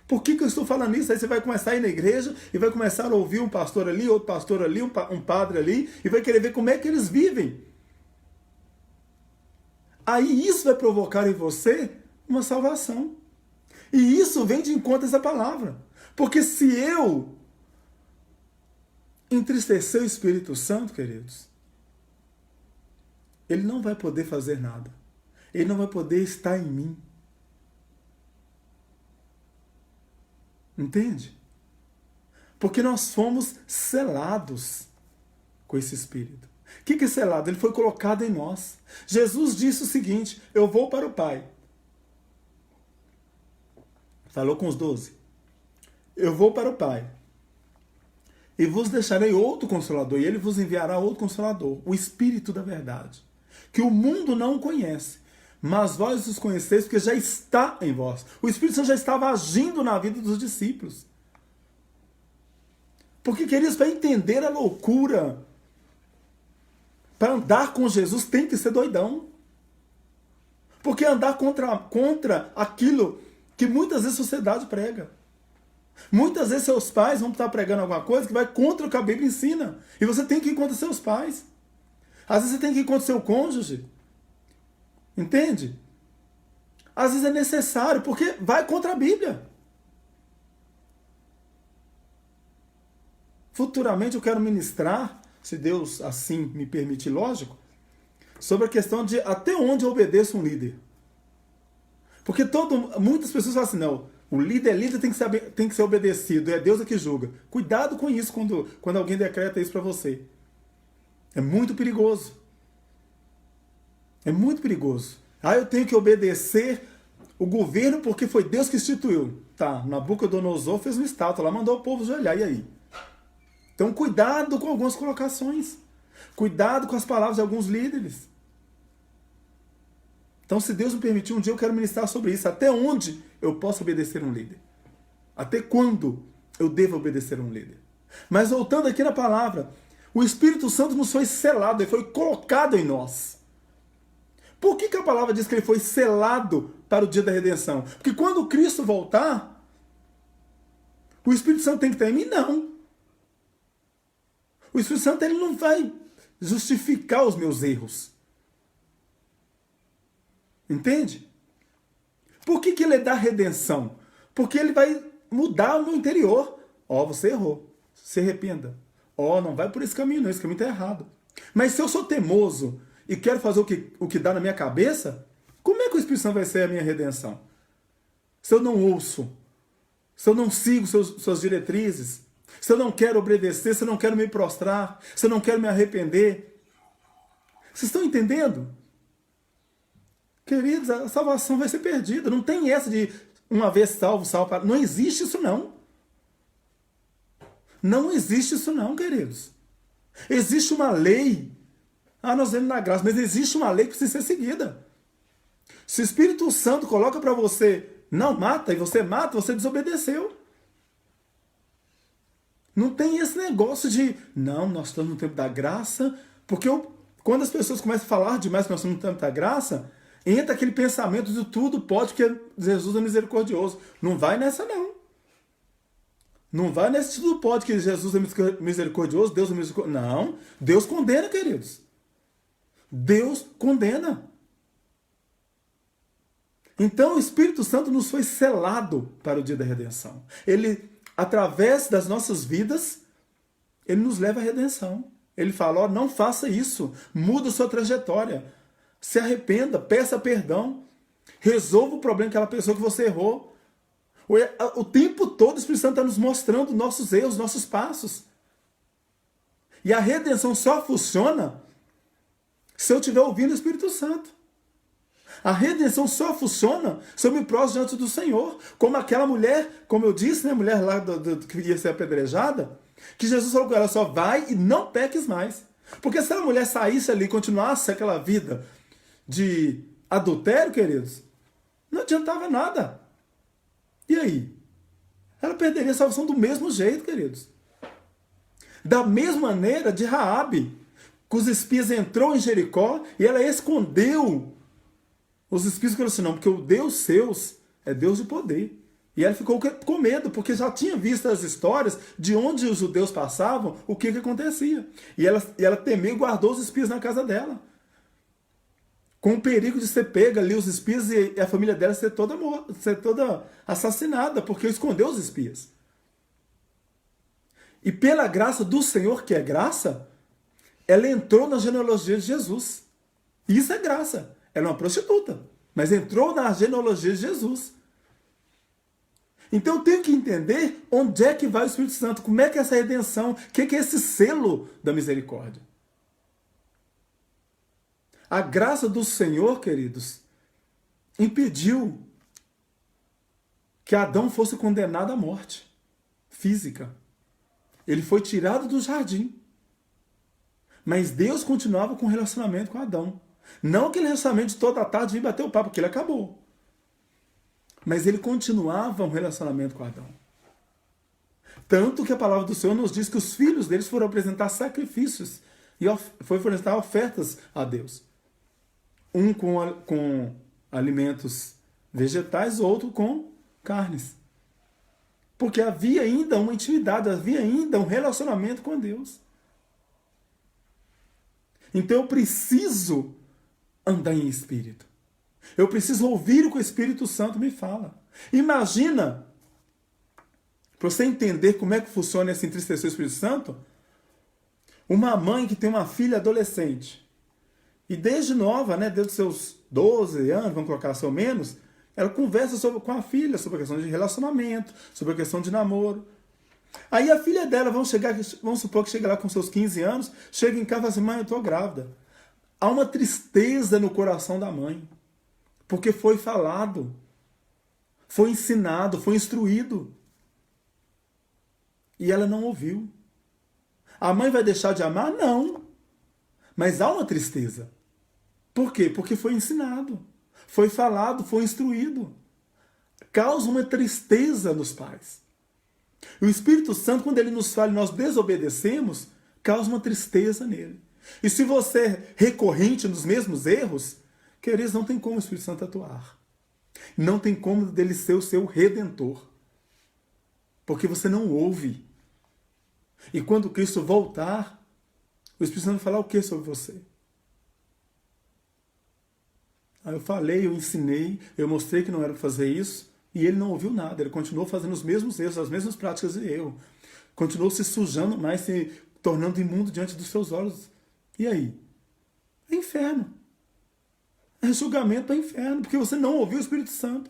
Por que eu estou falando isso? Aí você vai começar a ir na igreja e vai começar a ouvir um pastor ali, outro pastor ali, um padre ali, e vai querer ver como é que eles vivem. Aí isso vai provocar em você uma salvação. E isso vem de encontro a essa palavra. Porque se eu entristecer o Espírito Santo, queridos, ele não vai poder fazer nada. Ele não vai poder estar em mim. Entende? Porque nós fomos selados com esse Espírito. O que é selado? Ele foi colocado em nós. Jesus disse o seguinte: eu vou para o Pai. Falou com os 12. Eu vou para o Pai. E vos deixarei outro Consolador. E ele vos enviará outro Consolador. O Espírito da verdade. Que o mundo não conhece. Mas vós os conheceis porque já está em vós. O Espírito Santo já estava agindo na vida dos discípulos. Porque, queridos, para entender a loucura, para andar com Jesus tem que ser doidão. Porque andar contra aquilo que muitas vezes a sociedade prega. Muitas vezes seus pais vão estar pregando alguma coisa que vai contra o que a Bíblia ensina. E você tem que ir contra seus pais. Às vezes você tem que ir contra seu cônjuge. Entende? Às vezes é necessário, porque vai contra a Bíblia. Futuramente eu quero ministrar, se Deus assim me permitir, lógico, sobre a questão de até onde eu obedeço um líder. Porque muitas pessoas falam assim, não, o líder tem que ser obedecido, é Deus que julga. Cuidado com isso quando alguém decreta isso para você. É muito perigoso. É muito perigoso. Eu tenho que obedecer o governo porque foi Deus que instituiu. Tá, Nabucodonosor fez uma estátua lá, mandou o povo ajoelhar, e aí? Então cuidado com algumas colocações. Cuidado com as palavras de alguns líderes. Então, se Deus me permitir, um dia eu quero ministrar sobre isso. Até onde eu posso obedecer um líder? Até quando eu devo obedecer um líder? Mas voltando aqui na palavra, o Espírito Santo nos foi selado, ele foi colocado em nós. Por que a palavra diz que ele foi selado para o dia da redenção? Porque quando Cristo voltar, o Espírito Santo tem que estar em mim? Não. O Espírito Santo ele não vai justificar os meus erros. Entende? Por que ele é da redenção? Porque ele vai mudar o meu interior. Você errou. Se arrependa. Não vai por esse caminho não, esse caminho está errado. Mas se eu sou teimoso e quero fazer o que dá na minha cabeça, como é que o Espírito Santo vai ser a minha redenção? Se eu não ouço, se eu não sigo suas diretrizes, se eu não quero obedecer, se eu não quero me prostrar, se eu não quero me arrepender. Vocês estão entendendo? Queridos, a salvação vai ser perdida. Não tem essa de uma vez salvo, salvo. Não existe isso não. Não existe isso não, queridos. Existe uma lei. Nós vemos na graça, mas existe uma lei que precisa ser seguida. Se o Espírito Santo coloca para você, não mata, e você mata, você desobedeceu. Não tem esse negócio de, não, nós estamos no tempo da graça, porque quando as pessoas começam a falar demais que nós estamos no tempo da graça, entra aquele pensamento de tudo pode, porque Jesus é misericordioso. Não vai nessa não. Não vai nesse tudo pode, que Jesus é misericordioso, Deus é misericordioso. Não, Deus condena, queridos. Deus condena. Então o Espírito Santo nos foi selado para o dia da redenção. Ele, através das nossas vidas, ele nos leva à redenção. Ele fala, não faça isso, muda a sua trajetória. Se arrependa, peça perdão, resolva o problema daquela pessoa que você errou. O tempo todo o Espírito Santo está nos mostrando nossos erros, nossos passos. E a redenção só funciona se eu estiver ouvindo o Espírito Santo. A redenção só funciona se eu me prostro diante do Senhor. Como aquela mulher, como eu disse, né, a mulher lá que ia ser apedrejada, que Jesus falou com ela, só vai e não peques mais. Porque se a mulher saísse ali e continuasse aquela vida de adultério, queridos, não adiantava nada. E aí? Ela perderia a salvação do mesmo jeito, queridos. Da mesma maneira de Raabe, que os espias entrou em Jericó e ela escondeu os espias, que assim, não, porque o Deus seus é Deus de poder. E ela ficou com medo, porque já tinha visto as histórias de onde os judeus passavam, o que acontecia. E ela temeu e guardou os espias na casa dela. Com o perigo de ser pega ali os espias e a família dela ser toda assassinada, porque escondeu os espias. E pela graça do Senhor, que é graça, ela entrou na genealogia de Jesus. Isso é graça. Ela é uma prostituta, mas entrou na genealogia de Jesus. Então eu tenho que entender onde é que vai o Espírito Santo, como é que é essa redenção, o que é esse selo da misericórdia. A graça do Senhor, queridos, impediu que Adão fosse condenado à morte física. Ele foi tirado do jardim. Mas Deus continuava com um relacionamento com Adão. Não aquele relacionamento de toda a tarde vir bater o papo, porque ele acabou. Mas ele continuava um relacionamento com Adão. Tanto que a palavra do Senhor nos diz que os filhos deles foram apresentar sacrifícios e foi apresentar ofertas a Deus. Um com alimentos vegetais, outro com carnes. Porque havia ainda uma intimidade, havia ainda um relacionamento com Deus. Então eu preciso andar em espírito. Eu preciso ouvir o que o Espírito Santo me fala. Imagina, para você entender como é que funciona esse entristecer o Espírito Santo, uma mãe que tem uma filha adolescente. E desde nova, desde seus 12 anos, vamos colocar assim ou menos, ela conversa com a filha sobre a questão de relacionamento, sobre a questão de namoro. Aí a filha dela, vamos supor que chega lá com seus 15 anos, chega em casa e fala assim, mãe, eu estou grávida. Há uma tristeza no coração da mãe. Porque foi falado, foi ensinado, foi instruído. E ela não ouviu. A mãe vai deixar de amar? Não. Mas há uma tristeza. Por quê? Porque foi ensinado, foi falado, foi instruído. Causa uma tristeza nos pais. E o Espírito Santo, quando ele nos fala e nós desobedecemos, causa uma tristeza nele. E se você é recorrente nos mesmos erros, queridos, não tem como o Espírito Santo atuar. Não tem como dele ser o seu redentor. Porque você não ouve. E quando Cristo voltar, o Espírito Santo vai falar o que sobre você? Aí eu falei, eu ensinei, eu mostrei que não era para fazer isso, e ele não ouviu nada. Ele continuou fazendo os mesmos erros, as mesmas práticas de eu. Continuou se sujando mais, se tornando imundo diante dos seus olhos. E aí? É inferno. É julgamento para o inferno, porque você não ouviu o Espírito Santo.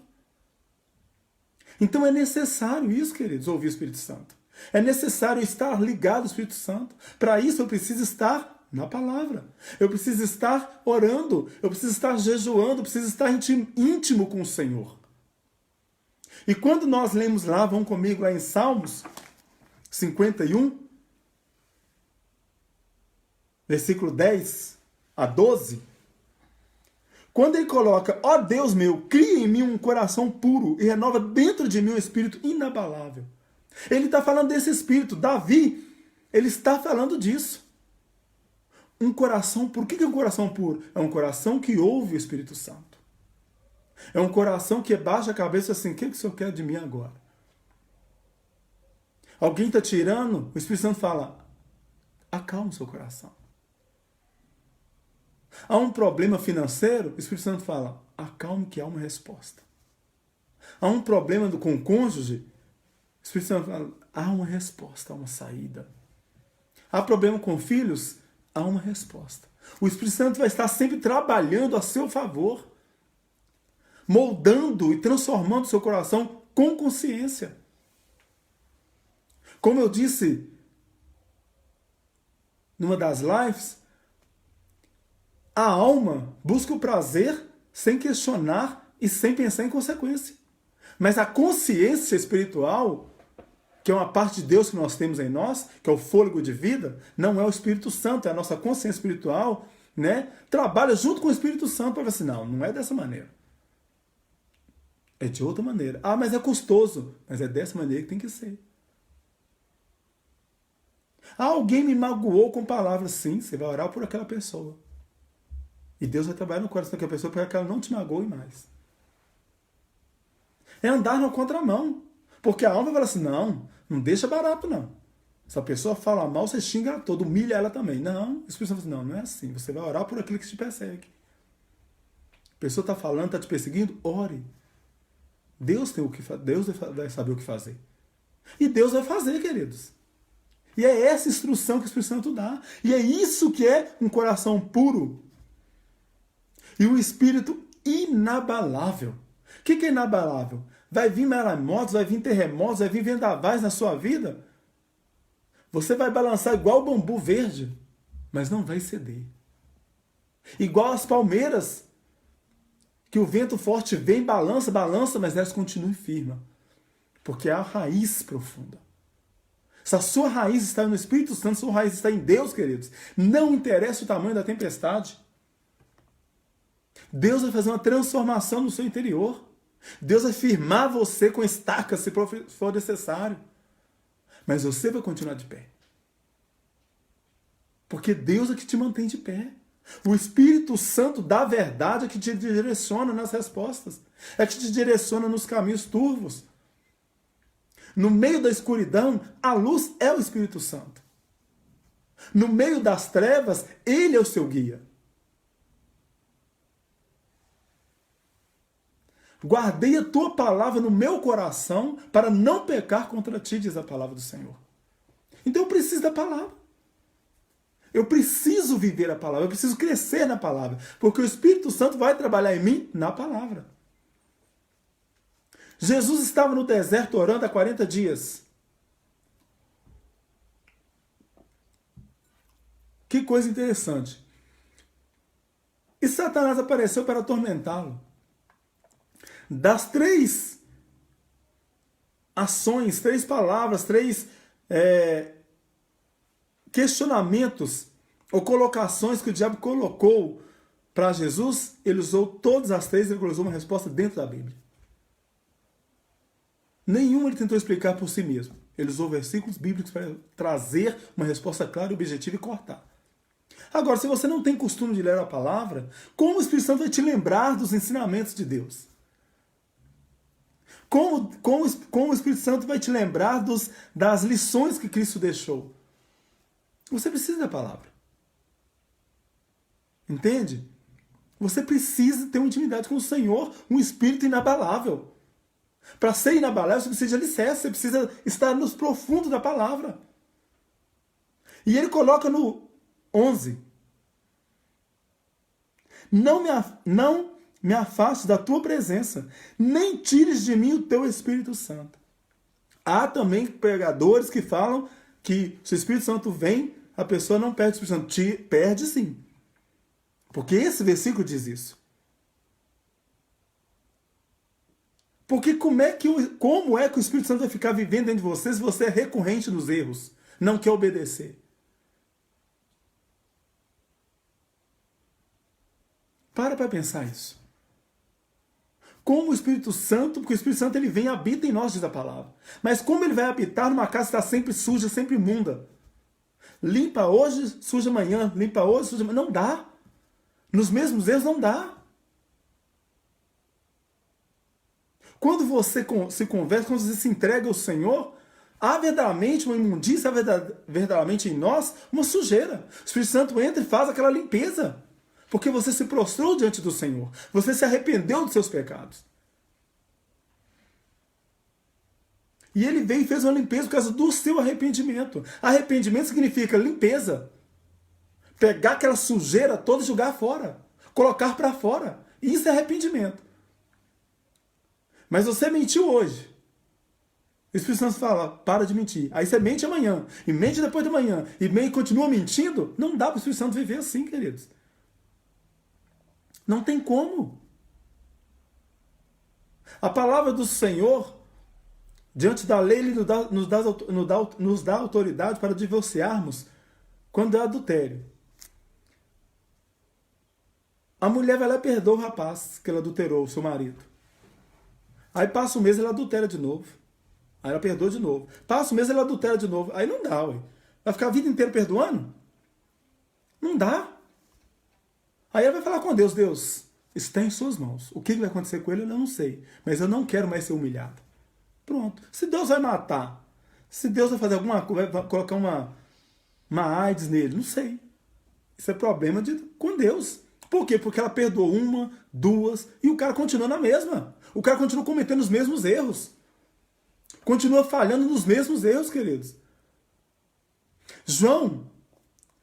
Então é necessário isso, queridos, ouvir o Espírito Santo. É necessário estar ligado ao Espírito Santo. Para isso eu preciso estar na palavra. Eu preciso estar orando, eu preciso estar jejuando, eu preciso estar íntimo com o Senhor. E quando nós lemos lá, vão comigo lá em Salmos 51, versículo 10 a 12, quando ele coloca, ó Deus meu, cria em mim um coração puro e renova dentro de mim um espírito inabalável. Ele está falando desse espírito. Davi, ele está falando disso. Um coração puro. O que é um coração puro? É um coração que ouve o Espírito Santo. É um coração que baixa a cabeça assim, o que o Senhor quer de mim agora? Alguém está tirando, o Espírito Santo fala, acalma o seu coração. Há um problema financeiro, o Espírito Santo fala, acalme que há uma resposta. Há um problema com o cônjuge, o Espírito Santo fala, há uma resposta, há uma saída. Há problema com filhos, há uma resposta. O Espírito Santo vai estar sempre trabalhando a seu favor, moldando e transformando o seu coração com consciência. Como eu disse numa das lives, a alma busca o prazer sem questionar e sem pensar em consequência. Mas a consciência espiritual, que é uma parte de Deus que nós temos em nós, que é o fôlego de vida, não é o Espírito Santo, é a nossa consciência espiritual, trabalha junto com o Espírito Santo para ver assim, não é dessa maneira. É de outra maneira. Ah, mas é custoso. Mas é dessa maneira que tem que ser. Ah, alguém me magoou com palavras. Sim, você vai orar por aquela pessoa. E Deus vai trabalhar no coração daquela pessoa para que ela não te magoe mais. É andar na contramão. Porque a alma vai falar assim, não deixa barato não. Se a pessoa fala mal, você xinga ela toda, humilha ela também. Não, a pessoa fala assim, não é assim. Você vai orar por aquilo que te persegue. A pessoa está falando, está te perseguindo, ore. Deus vai saber o que fazer. E Deus vai fazer, queridos. E é essa instrução que o Espírito Santo dá. E é isso que é um coração puro. E um espírito inabalável. O que é inabalável? Vai vir maremotos, vai vir terremotos, vai vir vendavais na sua vida. Você vai balançar igual o bambu verde, mas não vai ceder. Igual as palmeiras, que o vento forte vem, balança, mas elas continuam firmes. Porque é a raiz profunda. Se a sua raiz está no Espírito Santo, se a sua raiz está em Deus, queridos, não interessa o tamanho da tempestade. Deus vai fazer uma transformação no seu interior. Deus vai firmar você com estacas, se for necessário. Mas você vai continuar de pé. Porque Deus é que te mantém de pé. O Espírito Santo da verdade é que te direciona nas respostas. É que te direciona nos caminhos turvos. No meio da escuridão, a luz é o Espírito Santo. No meio das trevas, Ele é o seu guia. Guardei a tua palavra no meu coração para não pecar contra ti, diz a palavra do Senhor. Então eu preciso da palavra. Eu preciso viver a palavra, eu preciso crescer na palavra, porque o Espírito Santo vai trabalhar em mim na palavra. Jesus estava no deserto orando há 40 dias. Que coisa interessante. E Satanás apareceu para atormentá-lo. Das 3 ações, 3 palavras, 3 questionamentos ou colocações que o diabo colocou para Jesus, ele usou todas as 3 e ele usou uma resposta dentro da Bíblia. Nenhum ele tentou explicar por si mesmo. Ele usou versículos bíblicos para trazer uma resposta clara, objetiva e cortar. Agora, se você não tem costume de ler a palavra, como o Espírito Santo vai te lembrar dos ensinamentos de Deus? Como o Espírito Santo vai te lembrar das lições que Cristo deixou? Você precisa da palavra. Entende? Você precisa ter uma intimidade com o Senhor, um espírito inabalável. Para ser inabalável, você precisa de alicerce, você precisa estar nos profundos da palavra. E ele coloca no 11. Não me afaste da tua presença, nem tires de mim o teu Espírito Santo. Há também pregadores que falam que se o Espírito Santo vem, a pessoa não perde o Espírito Santo. Perde sim. Porque esse versículo diz isso. Porque como é que o Espírito Santo vai ficar vivendo dentro de você se você é recorrente nos erros, não quer obedecer? Para pensar isso. Como o Espírito Santo, porque o Espírito Santo ele vem e habita em nós, diz a palavra. Mas como ele vai habitar numa casa que está sempre suja, sempre imunda? Limpa hoje, suja amanhã. Limpa hoje, suja amanhã. Não dá. Nos mesmos erros não dá. Quando você se converte, quando você se entrega ao Senhor, há verdadeiramente uma imundícia, há verdadeiramente em nós uma sujeira. O Espírito Santo entra e faz aquela limpeza. Porque você se prostrou diante do Senhor. Você se arrependeu dos seus pecados. E ele veio e fez uma limpeza por causa do seu arrependimento. Arrependimento significa limpeza. Pegar aquela sujeira toda e jogar fora. Colocar para fora. Isso é arrependimento. Mas você mentiu hoje. O Espírito Santo fala, para de mentir. Aí você mente amanhã. E mente depois de amanhã. E continua mentindo. Não dá para o Espírito Santo viver assim, queridos. Não tem como. A palavra do Senhor, diante da lei, Ele nos dá autoridade para divorciarmos quando é adultério. A mulher vai lá e perdoa o rapaz que ela adulterou, o seu marido. Aí passa um mês e ela adultera de novo. Aí ela perdoa de novo. Passa um mês e ela adultera de novo. Aí não dá, ué. Vai ficar a vida inteira perdoando? Não dá. Aí ela vai falar com Deus, Deus, está em suas mãos. O que vai acontecer com ele eu não sei. Mas eu não quero mais ser humilhado. Pronto. Se Deus vai matar, se Deus vai fazer alguma coisa, vai colocar uma AIDS nele, não sei. Isso é problema com Deus. Por quê? Porque ela perdoou uma, duas, e o cara continua na mesma. O cara continua cometendo os mesmos erros. Continua falhando nos mesmos erros, queridos. João,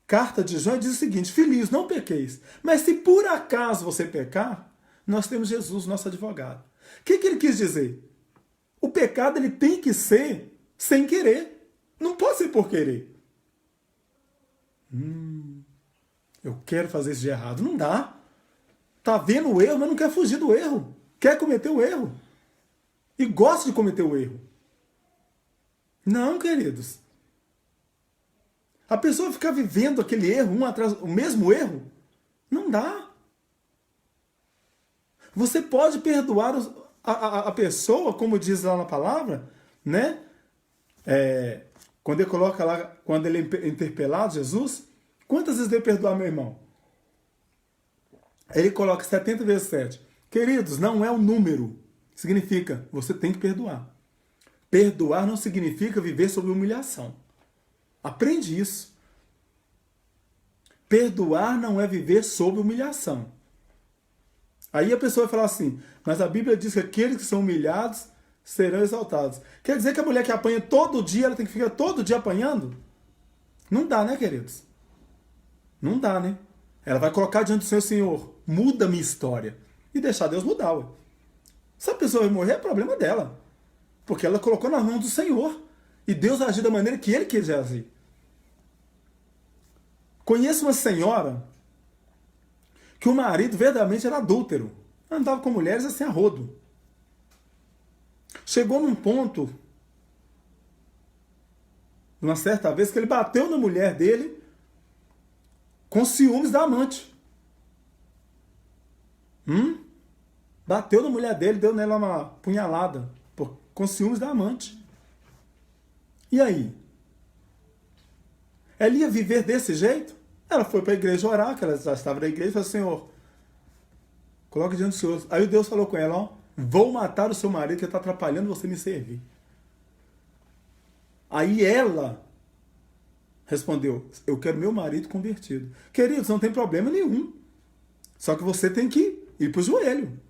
carta de João, diz o seguinte: filhinhos, não pequeis. Mas se por acaso você pecar, nós temos Jesus, nosso advogado. O que ele quis dizer? O pecado ele tem que ser sem querer. Não pode ser por querer. Eu quero fazer isso de errado. Não dá. Tá vendo o erro, mas não quer fugir do erro. Quer cometer o erro. E gosta de cometer o erro. Não, queridos. A pessoa ficar vivendo aquele erro, um atrás, o mesmo erro, não dá. Você pode perdoar a pessoa, como diz lá na palavra, né? Quando ele coloca lá, quando ele é interpelado, Jesus, quantas vezes deve perdoar meu irmão? Ele coloca 70 vezes 7. Queridos, não é um número. Significa, você tem que perdoar. Perdoar não significa viver sob humilhação. Aprende isso. Perdoar não é viver sob humilhação. Aí a pessoa vai falar assim, mas a Bíblia diz que aqueles que são humilhados serão exaltados. Quer dizer que a mulher que apanha todo dia, ela tem que ficar todo dia apanhando? Não dá, né, queridos? Não dá, né? Ela vai colocar diante do seu Senhor, muda minha história. E deixar Deus mudar, ué. Se a pessoa vai morrer, é problema dela. Porque ela colocou nas mãos do Senhor. E Deus agiu da maneira que Ele quiser agir. Conheço uma senhora que o marido verdadeiramente era adúltero. Andava com mulheres assim a rodo. Chegou num ponto, uma certa vez, que ele bateu na mulher dele com ciúmes da amante. Bateu na mulher dele, deu nela uma punhalada com ciúmes da amante. E aí? Ela ia viver desse jeito? Ela foi para a igreja orar, que ela já estava na igreja, e falou: Senhor, coloque diante do Senhor. Aí Deus falou com ela: ó, vou matar o seu marido que está atrapalhando você me servir. Aí ela respondeu: eu quero meu marido convertido. Queridos, não tem problema nenhum. Só que você tem que ir para o joelho.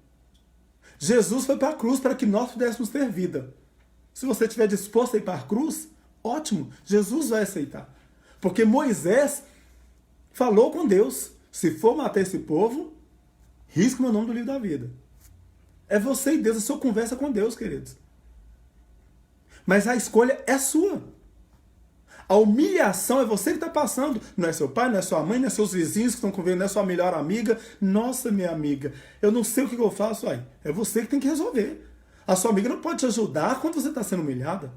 Jesus foi para a cruz para que nós pudéssemos ter vida. Se você estiver disposto a ir para a cruz, ótimo, Jesus vai aceitar. Porque Moisés falou com Deus: se for matar esse povo, risque meu nome do livro da vida. É você e Deus, a sua conversa com Deus, queridos. Mas a escolha é sua. A humilhação é você que está passando. Não é seu pai, não é sua mãe, não é seus vizinhos que estão convivendo, não é sua melhor amiga. Nossa, minha amiga, eu não sei o que eu faço aí. É você que tem que resolver. A sua amiga não pode te ajudar quando você está sendo humilhada.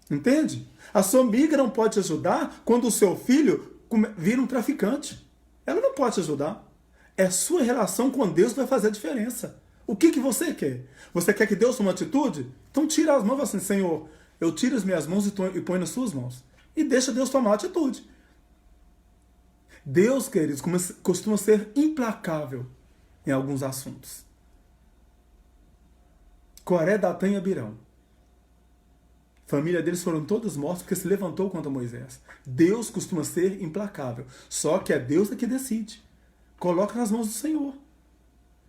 Entende? A sua amiga não pode te ajudar quando o seu filho vira um traficante. Ela não pode te ajudar. É a sua relação com Deus que vai fazer a diferença. O que você quer? Você quer que Deus tome uma atitude? Então tira as mãos e fala assim: Senhor, eu tiro as minhas mãos e ponho nas suas mãos. E deixa Deus tomar a atitude. Deus, queridos, costuma ser implacável em alguns assuntos. Coré, Datã e Abirão. A família deles foram todos mortos porque se levantou contra Moisés. Deus costuma ser implacável. Só que é Deus que decide. Coloca nas mãos do Senhor.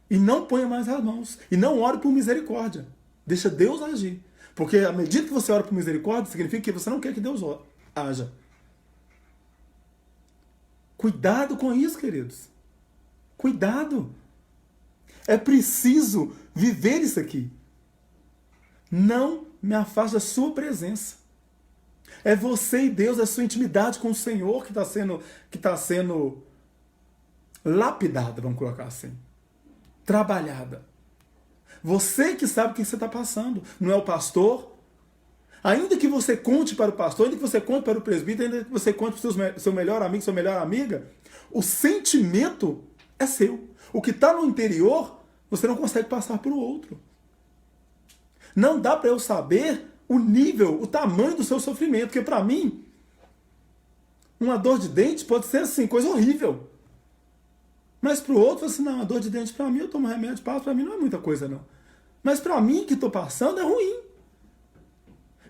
E não ponha mais as mãos. E não ore por misericórdia. Deixa Deus agir. Porque à medida que você ora por misericórdia, significa que você não quer que Deus haja. Cuidado com isso, queridos. Cuidado. É preciso viver isso aqui. Não me afaste da sua presença. É você e Deus, a sua intimidade com o Senhor que está sendo lapidada, vamos colocar assim. Trabalhada. Você que sabe o que você está passando, não é o pastor. Ainda que você conte para o pastor, ainda que você conte para o presbítero, ainda que você conte para o seu melhor amigo, sua melhor amiga, o sentimento é seu. O que está no interior, você não consegue passar para o outro. Não dá para eu saber o nível, o tamanho do seu sofrimento, porque para mim, uma dor de dente pode ser assim, coisa horrível. Mas para o outro, assim, não, a dor de dente para mim, eu tomo remédio, passo, para mim não é muita coisa não. Mas para mim que estou passando é ruim.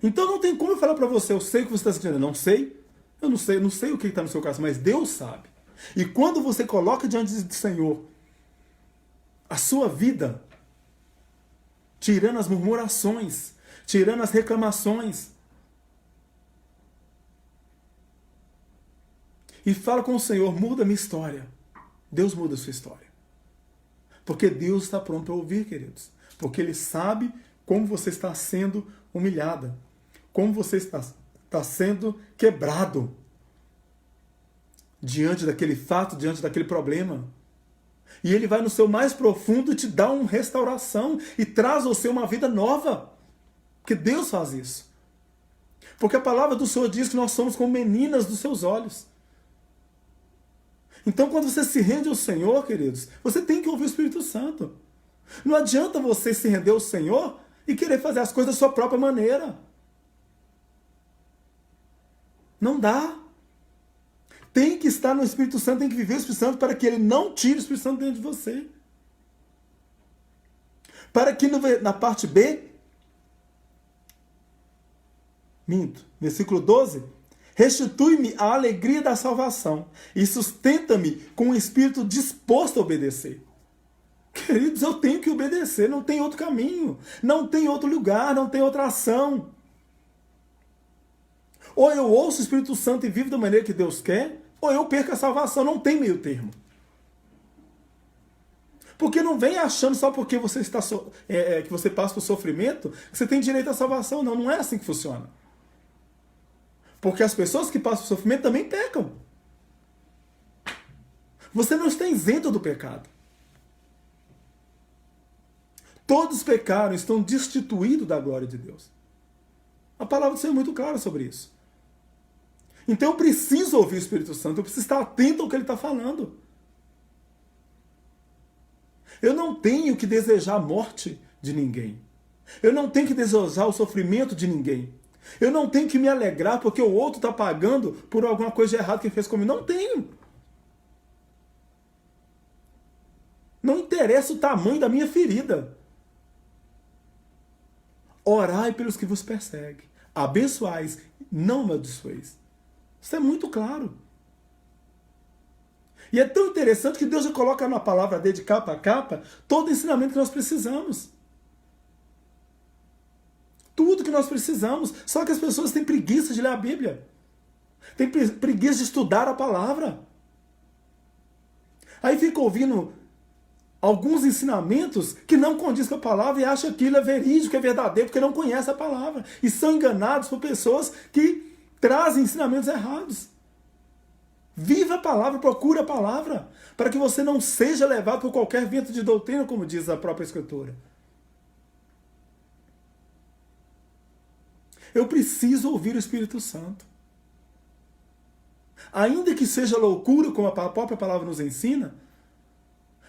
Então não tem como eu falar para você, eu sei o que você está sentindo. Não sei, eu não sei o que está no seu coração, mas Deus sabe. E quando você coloca diante do Senhor a sua vida, tirando as murmurações, tirando as reclamações, e fala com o Senhor, muda a minha história. Deus muda a sua história. Porque Deus está pronto para ouvir, queridos. Porque Ele sabe como você está sendo humilhada. Como você está sendo quebrado diante daquele fato, diante daquele problema. E Ele vai no seu mais profundo e te dá uma restauração e traz ao seu uma vida nova. Porque Deus faz isso. Porque a palavra do Senhor diz que nós somos como meninas dos seus olhos. Então, quando você se rende ao Senhor, queridos, você tem que ouvir o Espírito Santo. Não adianta você se render ao Senhor e querer fazer as coisas da sua própria maneira. Não dá. Tem que estar no Espírito Santo, tem que viver o Espírito Santo para que ele não tire o Espírito Santo dentro de você. Para que na parte B, versículo 12, restitui-me a alegria da salvação e sustenta-me com um espírito disposto a obedecer. Queridos, eu tenho que obedecer, não tem outro caminho, não tem outro lugar, não tem outra ação. Ou eu ouço o Espírito Santo e vivo da maneira que Deus quer, ou eu perco a salvação, não tem meio termo. Porque não vem achando só porque você está que você passa por sofrimento, que você tem direito à salvação. Não, não é assim que funciona. Porque as pessoas que passam por sofrimento também pecam. Você não está isento do pecado. Todos pecaram, estão destituídos da glória de Deus. A palavra do Senhor é muito clara sobre isso. Então eu preciso ouvir o Espírito Santo, eu preciso estar atento ao que ele está falando. Eu não tenho que desejar a morte de ninguém. Eu não tenho que desejar o sofrimento de ninguém. Eu não tenho que me alegrar porque o outro está pagando por alguma coisa de errado que ele fez comigo. Não tenho. Não interessa o tamanho da minha ferida. Orai pelos que vos perseguem. Abençoais, não amaldiçoeis. Isso é muito claro. E é tão interessante que Deus já coloca na palavra dele de capa a capa todo o ensinamento que nós precisamos. Tudo que nós precisamos. Só que as pessoas têm preguiça de ler a Bíblia. Têm preguiça de estudar a palavra. Aí fica ouvindo alguns ensinamentos que não condiz com a palavra e acha que aquilo é verídico, é verdadeiro, porque não conhece a palavra. E são enganados por pessoas que trazem ensinamentos errados. Viva a palavra, procura a palavra, para que você não seja levado por qualquer vento de doutrina, como diz a própria Escritura. Eu preciso ouvir o Espírito Santo. Ainda que seja loucura, como a própria palavra nos ensina,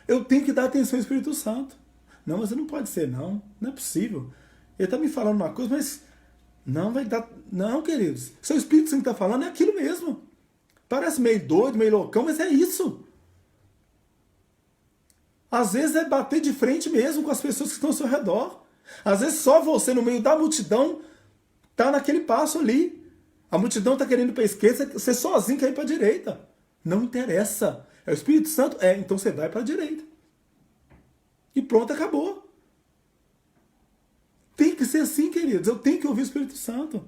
eu tenho que dar atenção ao Espírito Santo. Não, mas não pode ser, não. Não é possível. Ele está me falando uma coisa, mas não vai dar... Não, queridos. Se o Espírito Santo está falando, é aquilo mesmo. Parece meio doido, meio loucão, mas é isso. Às vezes é bater de frente mesmo com as pessoas que estão ao seu redor. Às vezes só você, no meio da multidão, está naquele passo ali. A multidão está querendo ir para a esquerda, você sozinho quer ir para a direita. Não interessa. É o Espírito Santo? É, então você vai para a direita. E pronto, acabou. Tem que ser assim, queridos. Eu tenho que ouvir o Espírito Santo.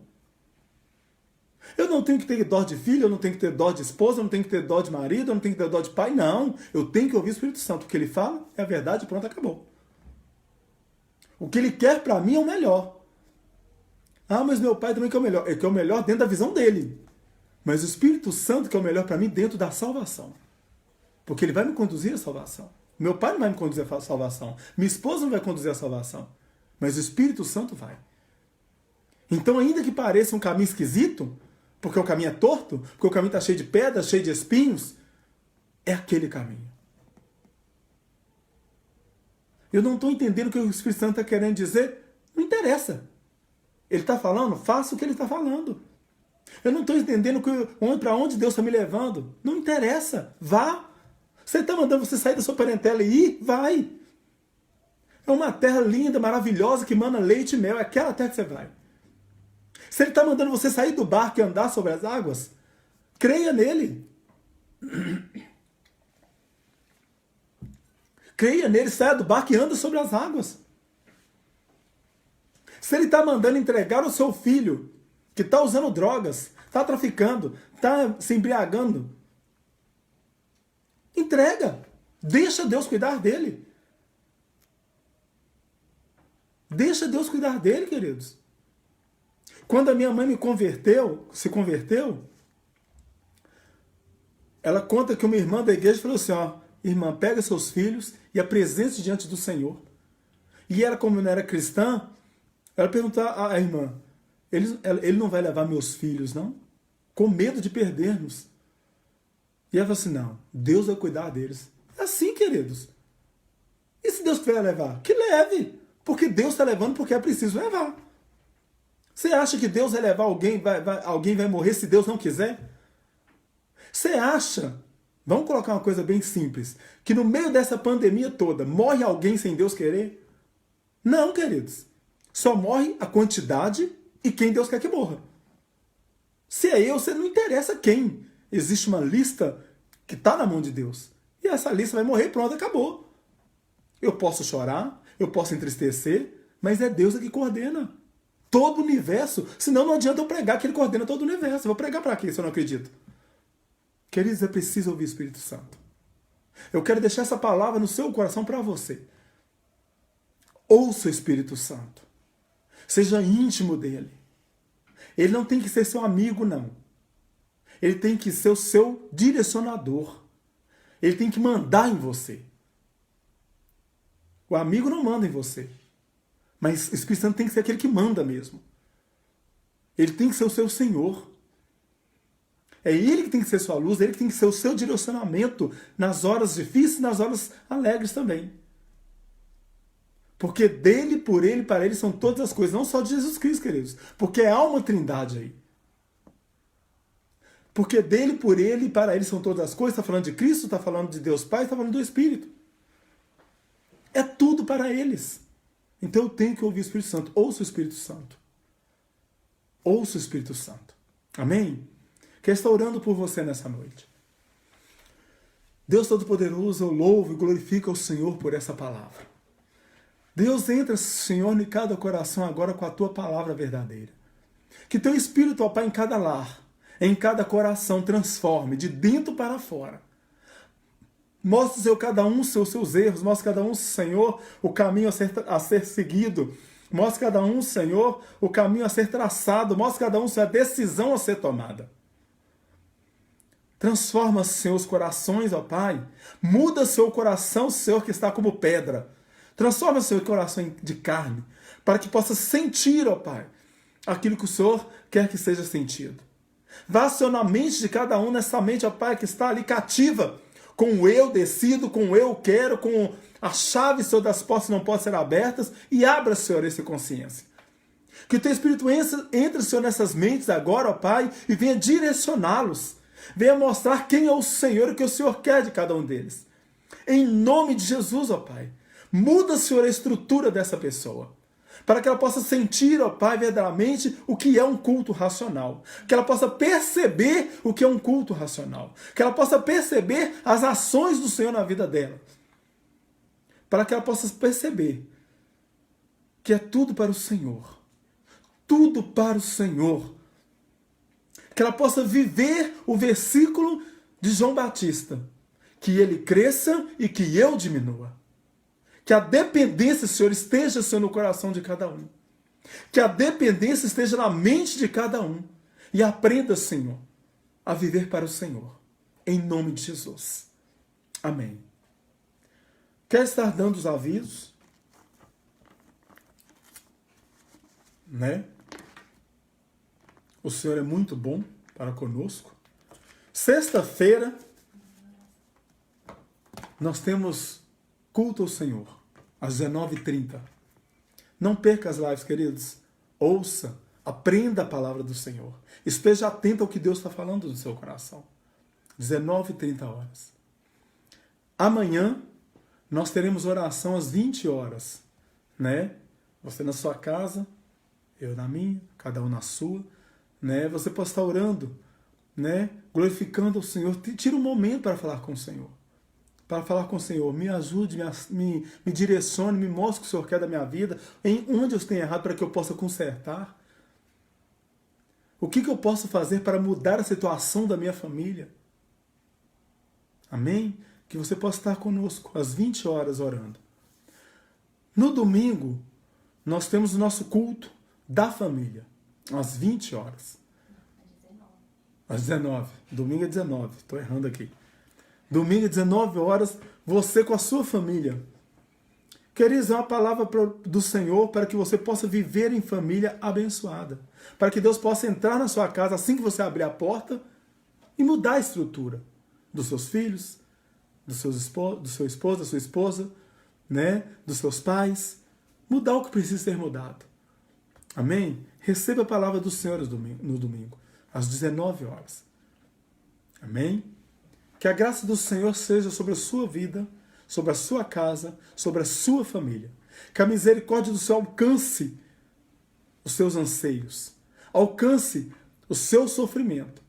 Eu não tenho que ter dó de filho, eu não tenho que ter dó de esposa, eu não tenho que ter dó de marido, eu não tenho que ter dó de pai. Não. Eu tenho que ouvir o Espírito Santo. O que ele fala é a verdade e pronto, acabou. O que ele quer para mim é o melhor. Ah, mas meu pai também quer o melhor. Ele quer o melhor dentro da visão dele. Mas o Espírito Santo quer o melhor para mim dentro da salvação. Porque ele vai me conduzir à salvação. Meu pai não vai me conduzir à salvação. Minha esposa não vai conduzir à salvação. Mas o Espírito Santo vai. Então, ainda que pareça um caminho esquisito, porque o caminho é torto, porque o caminho está cheio de pedras, cheio de espinhos, é aquele caminho. Eu não estou entendendo o que o Espírito Santo está querendo dizer. Não interessa. Ele está falando, faça o que ele está falando. Eu não estou entendendo para onde Deus está me levando. Não interessa. Vá. Se Ele está mandando você sair da sua parentela e ir, vai. É uma terra linda, maravilhosa, que mana leite e mel. É aquela terra que você vai. Se Ele está mandando você sair do barco e andar sobre as águas, creia nele. Creia nele, saia do barco e anda sobre as águas. Se Ele está mandando entregar o seu filho, que está usando drogas, está traficando, está se embriagando, entrega. Deixa Deus cuidar dele. Deixa Deus cuidar dele, queridos. Quando a minha mãe se converteu, ela conta que uma irmã da igreja falou assim, ó, irmã, pega seus filhos e apresente diante do Senhor. E ela, como não era cristã, ela perguntou à irmã, ele não vai levar meus filhos, não? Com medo de perder-nos. E ela falou assim, não, Deus vai cuidar deles. É assim, queridos. E se Deus quiser levar? Que leve. Porque Deus está levando porque é preciso levar. Você acha que Deus vai levar alguém, alguém vai morrer se Deus não quiser? Você acha, vamos colocar uma coisa bem simples, que no meio dessa pandemia toda, morre alguém sem Deus querer? Não, queridos. Só morre a quantidade e quem Deus quer que morra. Se é eu, você não interessa quem. Existe uma lista que está na mão de Deus. E essa lista vai morrer, pronto, acabou. Eu posso chorar, eu posso entristecer, mas é Deus que coordena todo o universo. Senão não adianta eu pregar que Ele coordena todo o universo. Eu vou pregar para quê se eu não acredito? Queridos, é preciso ouvir o Espírito Santo. Eu quero deixar essa palavra no seu coração para você. Ouça o Espírito Santo. Seja íntimo dele. Ele não tem que ser seu amigo, não. Ele tem que ser o seu direcionador. Ele tem que mandar em você. O amigo não manda em você. Mas o Espírito Santo tem que ser aquele que manda mesmo. Ele tem que ser o seu Senhor. É Ele que tem que ser sua luz, Ele que tem que ser o seu direcionamento nas horas difíceis e nas horas alegres também. Porque dele, por ele, para ele são todas as coisas, não só de Jesus Cristo, queridos. Porque há uma trindade aí. Porque dele, por ele, para ele são todas as coisas, está falando de Cristo, está falando de Deus Pai, está falando do Espírito. É tudo para eles. Então eu tenho que ouvir o Espírito Santo. Ouça o Espírito Santo. Ouça o Espírito Santo. Amém? Quem está orando por você nessa noite. Deus Todo-Poderoso, eu louvo e glorifico ao Senhor por essa palavra. Deus, entra, Senhor, em cada coração agora com a Tua palavra verdadeira. Que Teu Espírito, ó Pai, em cada lar, em cada coração, transforme de dentro para fora. Mostre, Senhor, cada um seus erros. Mostre cada um, Senhor, o caminho a ser seguido. Mostre cada um, Senhor, o caminho a ser traçado. Mostre cada um, Senhor, a decisão a ser tomada. Transforma, Senhor, os corações, ó Pai. Muda seu coração, Senhor, que está como pedra. Transforma seu coração de carne, para que possa sentir, ó Pai, aquilo que o Senhor quer que seja sentido. Vá, Senhor, na mente de cada um, nessa mente, ó Pai, que está ali cativa, com o eu decido, com o eu quero, com a chave, Senhor, das portas não podem ser abertas, e abra, Senhor, essa consciência. Que o Teu Espírito entre, Senhor, nessas mentes agora, ó Pai, e venha direcioná-los. Venha mostrar quem é o Senhor e o que o Senhor quer de cada um deles. Em nome de Jesus, ó Pai. Muda, Senhor, a estrutura dessa pessoa. Para que ela possa sentir, ó Pai, verdadeiramente o que é um culto racional. Que ela possa perceber o que é um culto racional. Que ela possa perceber as ações do Senhor na vida dela. Para que ela possa perceber que é tudo para o Senhor. Tudo para o Senhor. Que ela possa viver o versículo de João Batista. Que ele cresça e que eu diminua. Que a dependência, Senhor, esteja, Senhor, no coração de cada um. Que a dependência esteja na mente de cada um. E aprenda, Senhor, a viver para o Senhor. Em nome de Jesus. Amém. Quer estar dando os avisos? Né? O Senhor é muito bom para conosco. Sexta-feira, nós temos culto ao Senhor, às 19h30. Não perca as lives, queridos. Ouça, aprenda a palavra do Senhor. Esteja atento ao que Deus está falando no seu coração. 19h30. Amanhã nós teremos oração às 20 horas, né? Você na sua casa, eu na minha, cada um na sua, né? Você pode estar orando, né? Glorificando o Senhor. Tira um momento para falar com o Senhor. Para falar com o Senhor, me ajude, me direcione, me mostre o que o Senhor quer da minha vida, em onde eu tenho errado para que eu possa consertar. O que eu posso fazer para mudar a situação da minha família? Amém? Que você possa estar conosco às 20 horas orando. No domingo, nós temos o nosso culto da família, às 20 horas. Às 19. Domingo é 19, estou errando aqui. Domingo, 19 horas, você com a sua família. Queridos, é uma palavra do Senhor para que você possa viver em família abençoada. Para que Deus possa entrar na sua casa assim que você abrir a porta e mudar a estrutura dos seus filhos, do seu esposo, da sua esposa, né? Dos seus pais. Mudar o que precisa ser mudado. Amém? Receba a palavra do Senhor no domingo, às 19 horas. Amém? Que a graça do Senhor seja sobre a sua vida, sobre a sua casa, sobre a sua família. Que a misericórdia do Senhor alcance os seus anseios, alcance o seu sofrimento.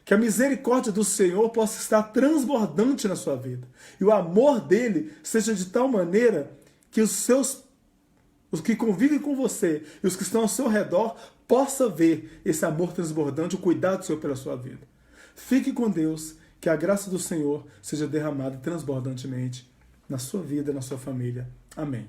Que a misericórdia do Senhor possa estar transbordante na sua vida. E o amor dele seja de tal maneira que os que convivem com você e os que estão ao seu redor possam ver esse amor transbordante, o cuidado do Senhor pela sua vida. Fique com Deus. Que a graça do Senhor seja derramada transbordantemente na sua vida, na sua família. Amém.